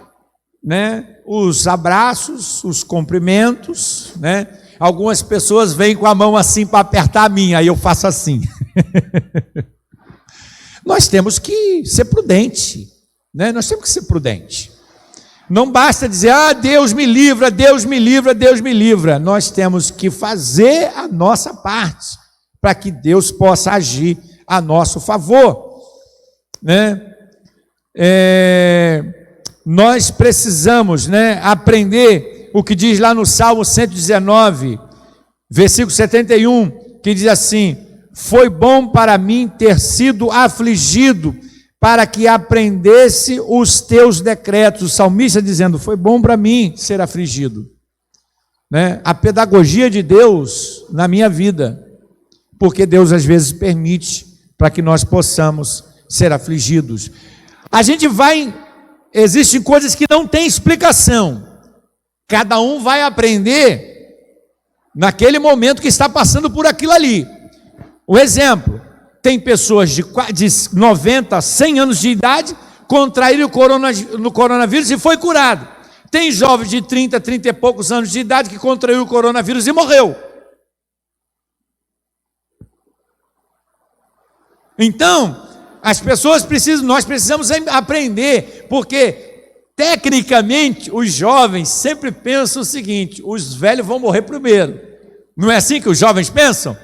né, os abraços, os cumprimentos, né? Algumas pessoas vêm com a mão assim para apertar a minha, aí eu faço assim. Nós temos que ser prudente, né? Nós temos que ser prudente. Não basta dizer, Deus me livra, Deus me livra, Deus me livra. Nós temos que fazer a nossa parte, para que Deus possa agir a nosso favor, né? Nós precisamos, né, aprender o que diz lá no Salmo 119, versículo 71, que diz assim: foi bom para mim ter sido afligido, para que aprendesse os teus decretos. O salmista dizendo, foi bom para mim ser afligido, né? A pedagogia de Deus na minha vida, porque Deus às vezes permite para que nós possamos ser afligidos. Existem coisas que não têm explicação, cada um vai aprender naquele momento que está passando por aquilo ali. O exemplo, tem pessoas de 90, 100 anos de idade, contraíram o coronavírus e foi curado. Tem jovens de 30 e poucos anos de idade que contraiu o coronavírus e morreu. Então, nós precisamos aprender, porque tecnicamente os jovens sempre pensam o seguinte: os velhos vão morrer primeiro. Não é assim que os jovens pensam?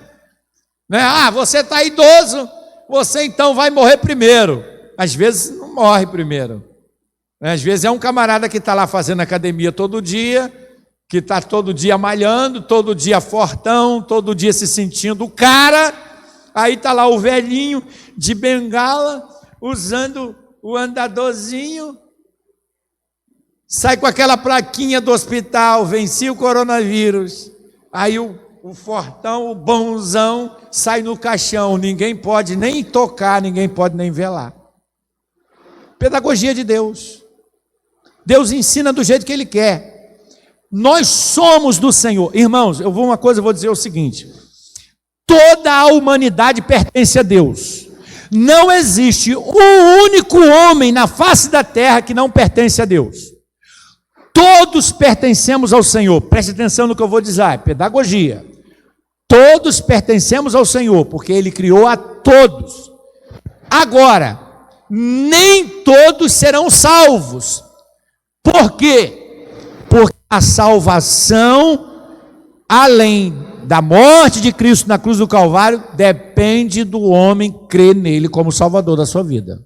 Né? Você está idoso, você então vai morrer primeiro. Às vezes não morre primeiro. Às vezes é um camarada que está lá fazendo academia todo dia, que está todo dia malhando, todo dia fortão, todo dia se sentindo o cara. Aí está lá o velhinho de bengala, usando o andadorzinho, sai com aquela plaquinha do hospital, venci o coronavírus. Aí o fortão, o bonzão, sai no caixão, ninguém pode nem tocar, ninguém pode nem velar. Pedagogia de Deus. Deus ensina do jeito que Ele quer. Nós somos do Senhor. Irmãos, eu vou dizer o seguinte: toda a humanidade pertence a Deus. Não existe um único homem na face da terra que não pertence a Deus. Todos pertencemos ao Senhor. Preste atenção no que eu vou dizer, é pedagogia. Todos pertencemos ao Senhor, porque Ele criou a todos. Agora, nem todos serão salvos. Por quê? Porque a salvação, além da morte de Cristo na cruz do Calvário, depende do homem crer nele como Salvador da sua vida.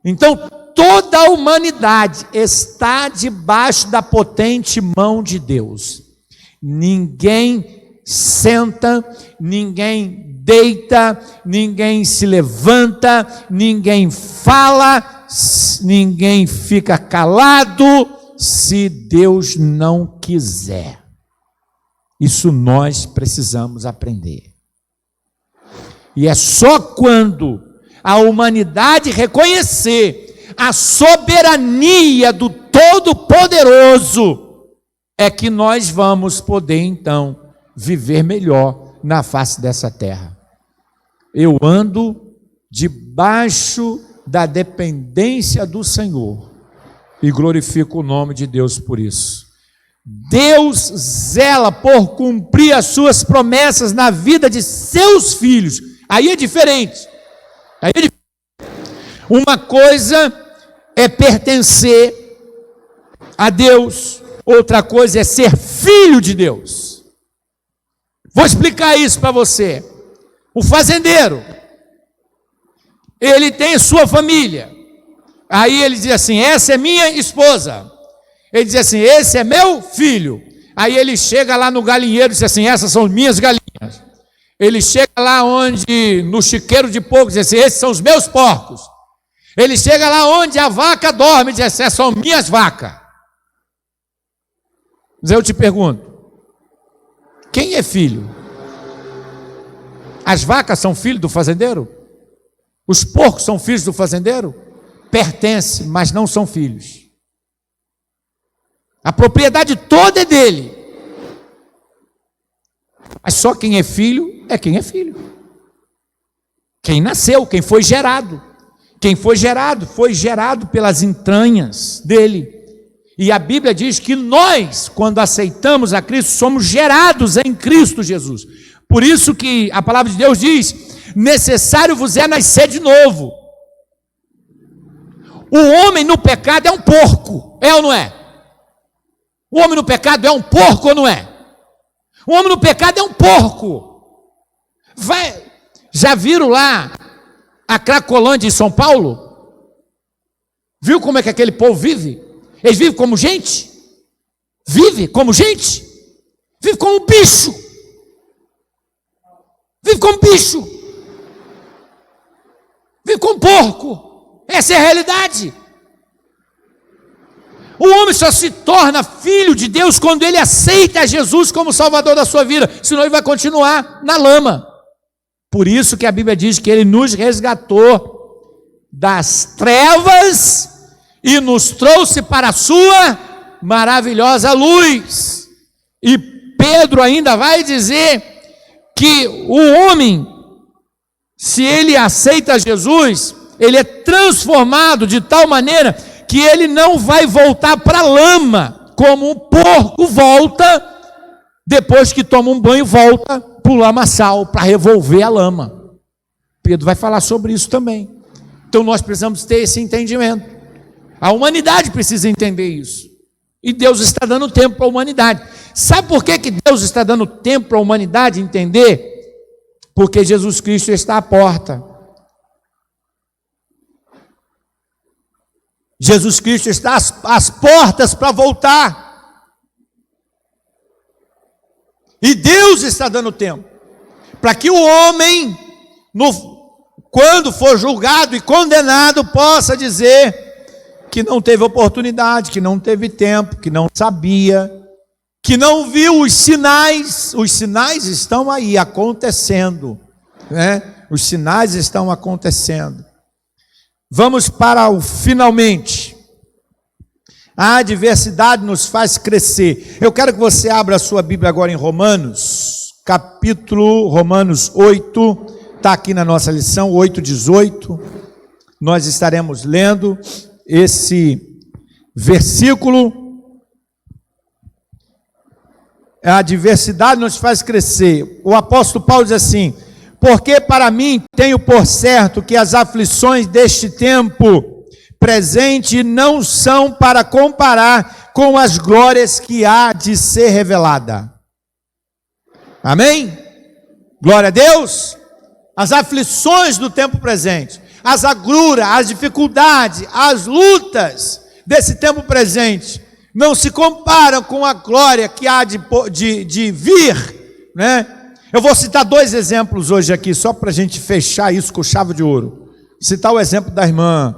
Então, toda a humanidade está debaixo da potente mão de Deus. Ninguém senta, ninguém deita, ninguém se levanta, ninguém fala, ninguém fica calado, se Deus não quiser. Isso nós precisamos aprender. E é só quando a humanidade reconhecer a soberania do Todo-Poderoso é que nós vamos poder então viver melhor na face dessa terra. Eu ando debaixo da dependência do Senhor e glorifico o nome de Deus por isso. Deus zela por cumprir as suas promessas na vida de seus filhos. Aí é diferente. Uma coisa é pertencer a Deus, outra coisa é ser filho de Deus. Vou explicar isso para você. O fazendeiro, ele tem sua família. Aí ele diz assim: essa é minha esposa. Ele diz assim: esse é meu filho. Aí ele chega lá no galinheiro e diz assim: essas são minhas galinhas. Ele chega lá no chiqueiro de porcos e diz assim: esses são os meus porcos. Ele chega lá onde a vaca dorme e diz assim: essas são minhas vacas. Mas eu te pergunto, quem é filho? As vacas são filhos do fazendeiro? Os porcos são filhos do fazendeiro? Pertence, mas não são filhos. A propriedade toda é dele. Mas só quem é filho é quem é filho. Quem nasceu, quem foi gerado. Quem foi gerado pelas entranhas dele. E a Bíblia diz que nós, quando aceitamos a Cristo, somos gerados em Cristo Jesus. Por isso que a palavra de Deus diz: necessário vos é nascer de novo. O homem no pecado é um porco, é ou não é? O homem no pecado é um porco ou não é? O homem no pecado é um porco. Já viram lá a Cracolândia em São Paulo? Viu como é que aquele povo vive? Eles vivem como gente? Vive como gente? Vive como bicho. Vive como bicho. Vive como porco. Essa é a realidade. O homem só se torna filho de Deus quando ele aceita Jesus como Salvador da sua vida, senão ele vai continuar na lama. Por isso que a Bíblia diz que ele nos resgatou das trevas e nos trouxe para a sua maravilhosa luz. E Pedro ainda vai dizer que o homem, se ele aceita Jesus, ele é transformado de tal maneira que ele não vai voltar para a lama, como um porco volta, depois que toma um banho, volta para o lamaçal, para revolver a lama. Pedro vai falar sobre isso também. Então nós precisamos ter esse entendimento. A humanidade precisa entender isso. E Deus está dando tempo para a humanidade. Sabe por que Deus está dando tempo para a humanidade entender? Porque Jesus Cristo está à porta. Jesus Cristo está às portas para voltar. E Deus está dando tempo para que o homem, quando for julgado e condenado, possa dizer que não teve oportunidade, que não teve tempo, que não sabia, que não viu os sinais. Os sinais estão aí acontecendo, né? Os sinais estão acontecendo. Vamos para o finalmente. A adversidade nos faz crescer. Eu quero que você abra a sua Bíblia agora em Romanos 8, está aqui na nossa lição, 8:18. Nós estaremos lendo esse versículo. A adversidade nos faz crescer. O apóstolo Paulo diz assim: porque para mim tenho por certo que as aflições deste tempo presente não são para comparar com as glórias que há de ser revelada. Amém? Glória a Deus. As aflições do tempo presente, as agruras, as dificuldades, as lutas desse tempo presente não se comparam com a glória que há de vir, né? Eu vou citar 2 exemplos hoje aqui, só para a gente fechar isso com chave de ouro. Citar o exemplo da irmã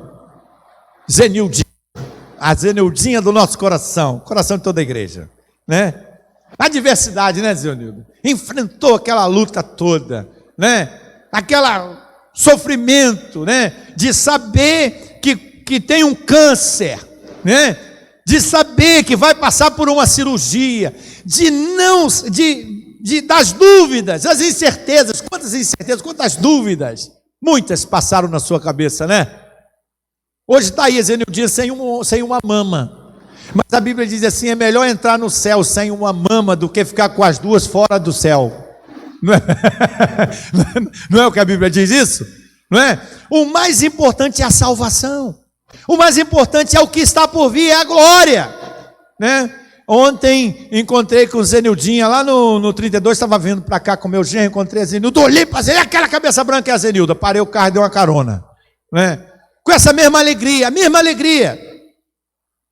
Zenildinha, a Zenildinha do nosso coração de toda a igreja, né? A diversidade, né, Zenildo? Enfrentou aquela luta toda, né? Aquele sofrimento, né? De saber que tem um câncer, né? De saber que vai passar por uma cirurgia, das dúvidas, as incertezas. Quantas incertezas, quantas dúvidas, muitas passaram na sua cabeça, né? Hoje está aí, Zenildinha, sem uma mama, mas a Bíblia diz assim: é melhor entrar no céu sem uma mama do que ficar com as duas fora do céu. Não é o que a Bíblia diz isso? Não é? O mais importante é a salvação, o mais importante é o que está por vir, é a glória, né? Ontem encontrei com o Zenildinha lá no 32, estava vindo para cá com o meu genro, encontrei a Zenilda, olhei para Zenilda, aquela cabeça branca é a Zenilda, parei o carro e dei uma carona, né? Com essa mesma alegria, a mesma alegria,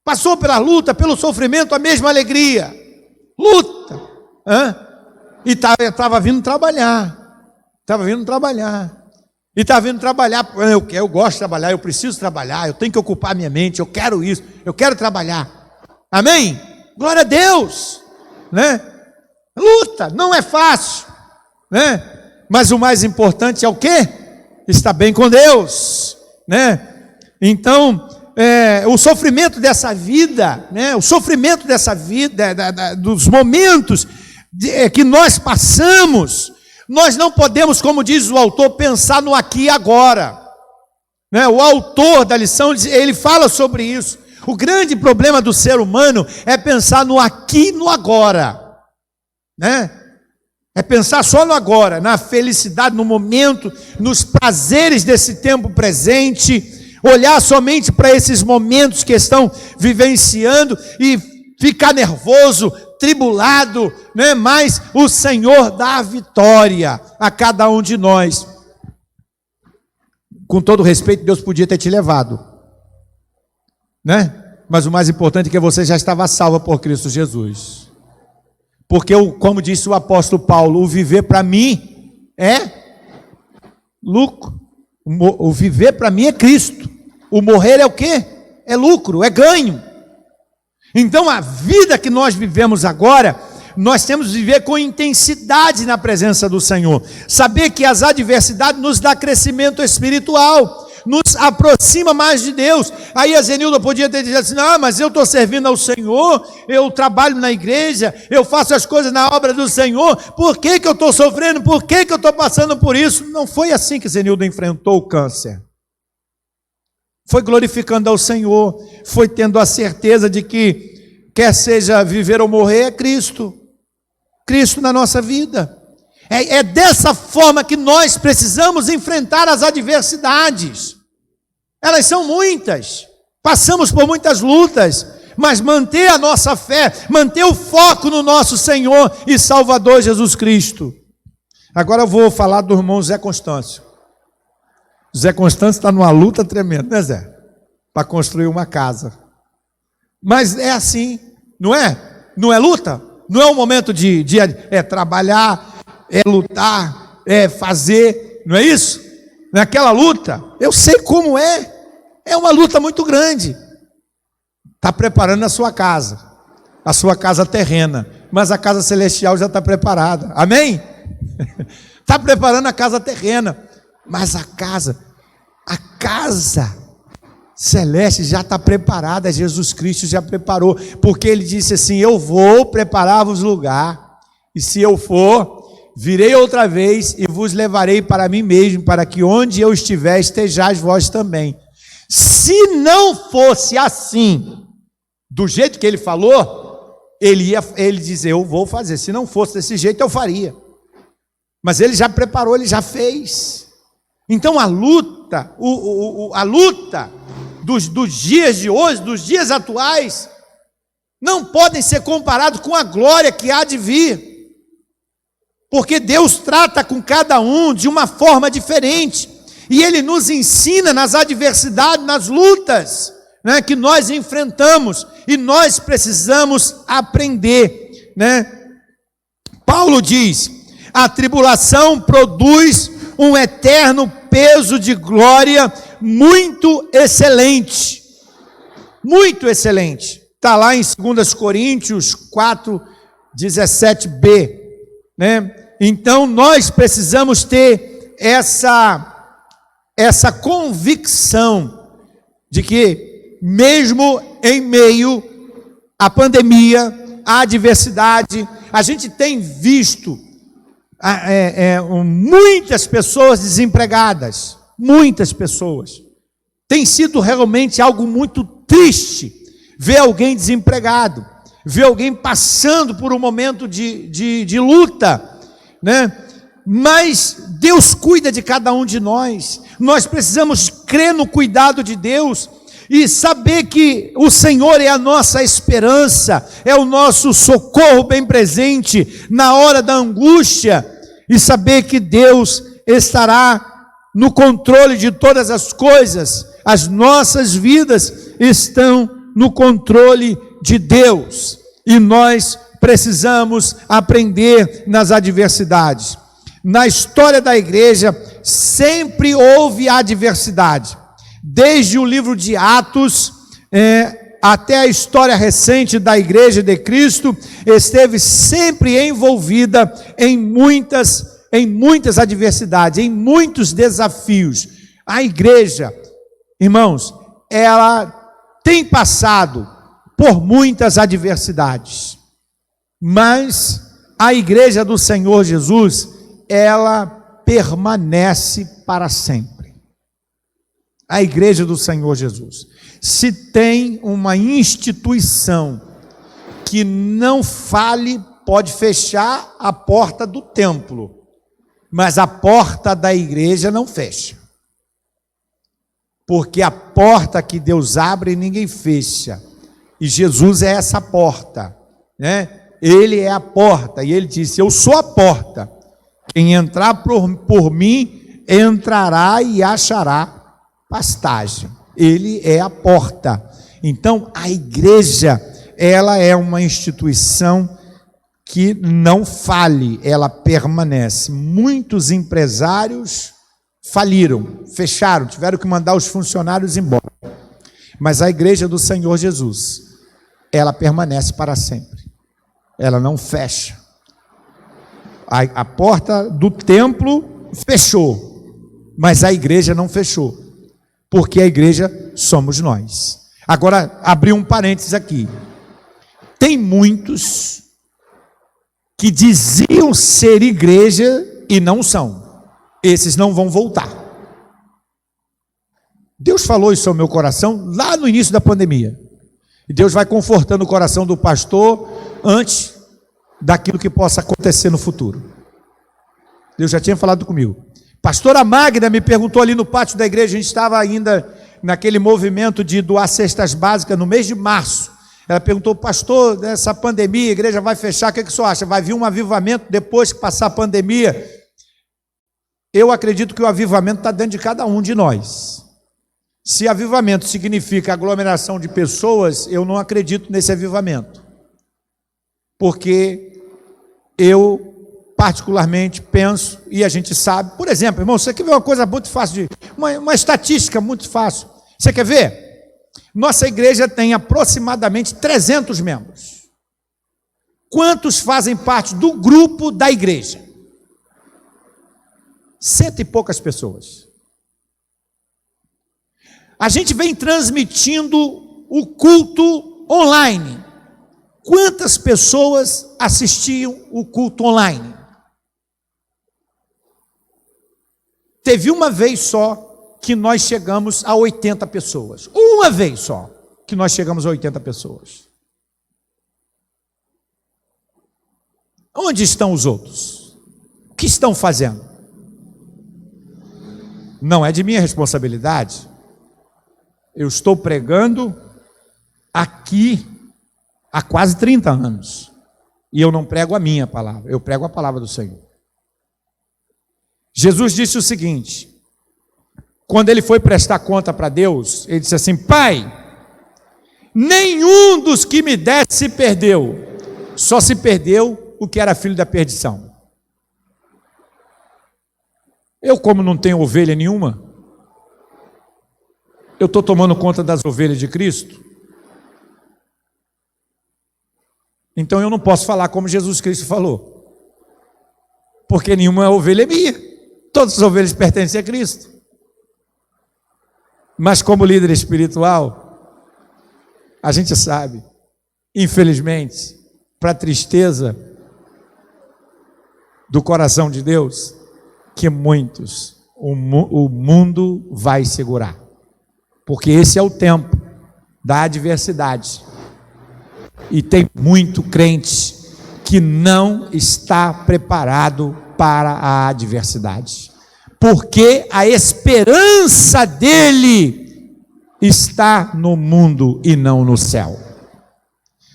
passou pela luta, pelo sofrimento, a mesma alegria, luta, e estava vindo trabalhar, eu gosto de trabalhar, eu preciso trabalhar, eu tenho que ocupar minha mente, eu quero isso, eu quero trabalhar, amém? Glória a Deus, né? Luta, não é fácil, né? Mas o mais importante é o quê? Estar bem com Deus, né? Então, o sofrimento dessa vida, né? O sofrimento dessa vida, dos momentos que nós passamos, nós não podemos, como diz o autor, pensar no aqui e agora, né? O autor da lição, ele fala sobre isso. O grande problema do ser humano é pensar no aqui e no agora, né? É pensar só no agora, na felicidade, no momento, nos prazeres desse tempo presente, olhar somente para esses momentos que estão vivenciando e ficar nervoso, tribulado, né? Mas o Senhor dá a vitória a cada um de nós. Com todo respeito, Deus podia ter te levado, né? Mas o mais importante é que você já estava salva por Cristo Jesus. Porque, como disse o apóstolo Paulo, o viver para mim é lucro. O viver para mim é Cristo. O morrer é o quê? É lucro, é ganho. Então a vida que nós vivemos agora, nós temos que viver com intensidade na presença do Senhor. Saber que as adversidades nos dá crescimento espiritual, nos aproxima mais de Deus. Aí a Zenilda podia ter dito assim: mas eu estou servindo ao Senhor, eu trabalho na igreja, eu faço as coisas na obra do Senhor, por que eu estou sofrendo, por que eu estou passando por isso? Não foi assim que a Zenilda enfrentou o câncer. Foi glorificando ao Senhor, foi tendo a certeza de que, quer seja viver ou morrer, é Cristo na nossa vida. É dessa forma que nós precisamos enfrentar as adversidades. Elas são muitas, passamos por muitas lutas, mas manter a nossa fé, manter o foco no nosso Senhor e Salvador Jesus Cristo. Agora eu vou falar do irmão Zé Constâncio. Zé Constâncio está numa luta tremenda, né, Zé? Para construir uma casa. Mas é assim, não é? Não é luta? Não é um momento de trabalhar, é lutar, é fazer, não é isso? Naquela luta, eu sei como é uma luta muito grande. Está preparando a sua casa terrena, mas a casa celestial já está preparada, amém? Está preparando a casa terrena, mas a casa celeste já está preparada, Jesus Cristo já preparou, porque Ele disse assim: eu vou preparar-vos lugar, e se eu for, virei outra vez e vos levarei para mim mesmo, para que onde eu estiver, estejais vós também. Se não fosse assim, do jeito que ele falou, ele dizer: eu vou fazer. Se não fosse desse jeito, eu faria. Mas ele já preparou, ele já fez. Então a luta, a luta dos dias de hoje, dos dias atuais, não podem ser comparados com a glória que há de vir. Porque Deus trata com cada um de uma forma diferente, e Ele nos ensina nas adversidades, nas lutas, né, que nós enfrentamos, e nós precisamos aprender, né? Paulo diz: a tribulação produz um eterno peso de glória muito excelente, está lá em 2 Coríntios 4, 17b, né? Então nós precisamos ter essa convicção de que mesmo em meio à pandemia, à adversidade, a gente tem visto muitas pessoas desempregadas, muitas pessoas. Tem sido realmente algo muito triste ver alguém desempregado, ver alguém passando por um momento de luta, né? Mas Deus cuida de cada um de nós. Nós precisamos crer no cuidado de Deus e saber que o Senhor é a nossa esperança, é o nosso socorro bem presente na hora da angústia, e saber que Deus estará no controle de todas as coisas. As nossas vidas estão no controle de Deus, e nós precisamos aprender nas adversidades. Na história da igreja sempre houve adversidade, desde o livro de Atos até a história recente da Igreja de Cristo, esteve sempre envolvida em muitas adversidades, em muitos desafios. A igreja, irmãos, ela tem passado por muitas adversidades, mas a igreja do Senhor Jesus, ela permanece para sempre. A igreja do Senhor Jesus. Se tem uma instituição que não fale, pode fechar a porta do templo, mas a porta da igreja não fecha. Porque a porta que Deus abre, ninguém fecha. E Jesus é essa porta, né? Ele é a porta, e ele disse: eu sou a porta. Quem entrar por mim, entrará e achará pastagem. Ele é a porta. Então, a igreja, ela é uma instituição que não fale, ela permanece. Muitos empresários faliram, fecharam, tiveram que mandar os funcionários embora. Mas a igreja do Senhor Jesus, ela permanece para sempre. Ela não fecha. A porta do templo fechou, mas a igreja não fechou, porque a igreja somos nós. Agora, abri um parênteses aqui. Tem muitos que diziam ser igreja e não são. Esses não vão voltar. Deus falou isso ao meu coração lá no início da pandemia. E Deus vai confortando o coração do pastor antes daquilo que possa acontecer no futuro. Deus já tinha falado comigo. Pastora Magda me perguntou ali no pátio da igreja, a gente estava ainda naquele movimento de doar cestas básicas no mês de março. Ela perguntou: pastor, nessa pandemia a igreja vai fechar, o que o senhor acha? Vai vir um avivamento depois que passar a pandemia? Eu acredito que o avivamento está dentro de cada um de nós. Se avivamento significa aglomeração de pessoas, eu não acredito nesse avivamento. Porque eu particularmente penso, e a gente sabe, por exemplo, irmão, você quer ver uma coisa muito fácil, uma estatística muito fácil, você quer ver? Nossa igreja tem aproximadamente 300 membros. Quantos fazem parte do grupo da igreja? 100 e poucas pessoas. A gente vem transmitindo o culto online. Quantas pessoas assistiam o culto online? Teve uma vez só que nós chegamos a 80 pessoas. Uma vez só que nós chegamos a 80 pessoas. Onde estão os outros? O que estão fazendo? Não é de minha responsabilidade. Eu estou pregando aqui há quase 30 anos. E eu não prego a minha palavra, eu prego a palavra do Senhor. Jesus disse o seguinte, quando ele foi prestar conta para Deus, ele disse assim: Pai, nenhum dos que me deste se perdeu, só se perdeu o que era filho da perdição. Eu, como não tenho ovelha nenhuma, eu estou tomando conta das ovelhas de Cristo, então eu não posso falar como Jesus Cristo falou, porque nenhuma ovelha é minha, todas as ovelhas pertencem a Cristo. Mas como líder espiritual, a gente sabe, infelizmente, para a tristeza do coração de Deus, que muitos o mundo vai segurar, porque esse é o tempo da adversidade, e tem muito crente que não está preparado para a adversidade, porque a esperança dele está no mundo e não no céu.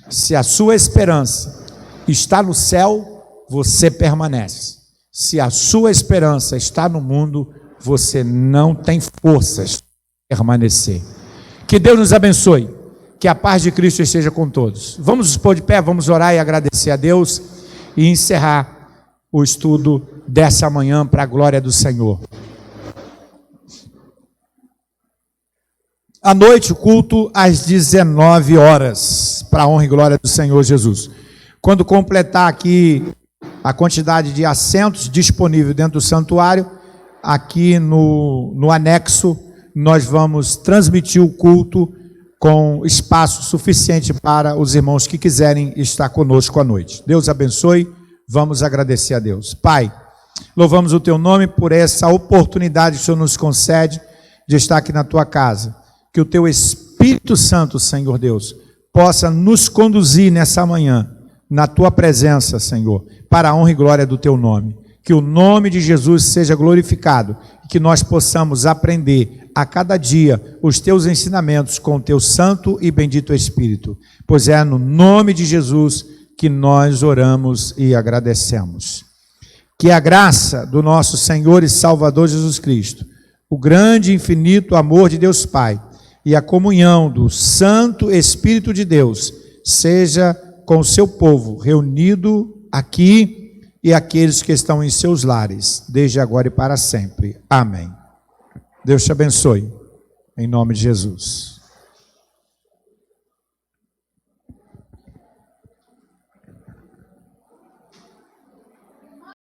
Se a sua esperança está no céu, você permanece. Se a sua esperança está no mundo, você não tem forças para permanecer. Que Deus nos abençoe. Que a paz de Cristo esteja com todos. Vamos nos pôr de pé, vamos orar e agradecer a Deus e encerrar o estudo dessa manhã para a glória do Senhor. À noite, o culto às 19 horas, para a honra e glória do Senhor Jesus. Quando completar aqui a quantidade de assentos disponível dentro do santuário, aqui no anexo, nós vamos transmitir o culto com espaço suficiente para os irmãos que quiserem estar conosco à noite. Deus abençoe, vamos agradecer a Deus. Pai, louvamos o Teu nome por essa oportunidade que o Senhor nos concede de estar aqui na Tua casa. Que o Teu Espírito Santo, Senhor Deus, possa nos conduzir nessa manhã, na Tua presença, Senhor, para a honra e glória do Teu nome. Que o nome de Jesus seja glorificado e que nós possamos aprender a cada dia os Teus ensinamentos com o Teu santo e bendito Espírito, pois é no nome de Jesus que nós oramos e agradecemos. Que a graça do nosso Senhor e Salvador Jesus Cristo, o grande e infinito amor de Deus Pai e a comunhão do Santo Espírito de Deus seja com o seu povo reunido aqui e aqueles que estão em seus lares, desde agora e para sempre. Amém. Deus te abençoe, em nome de Jesus.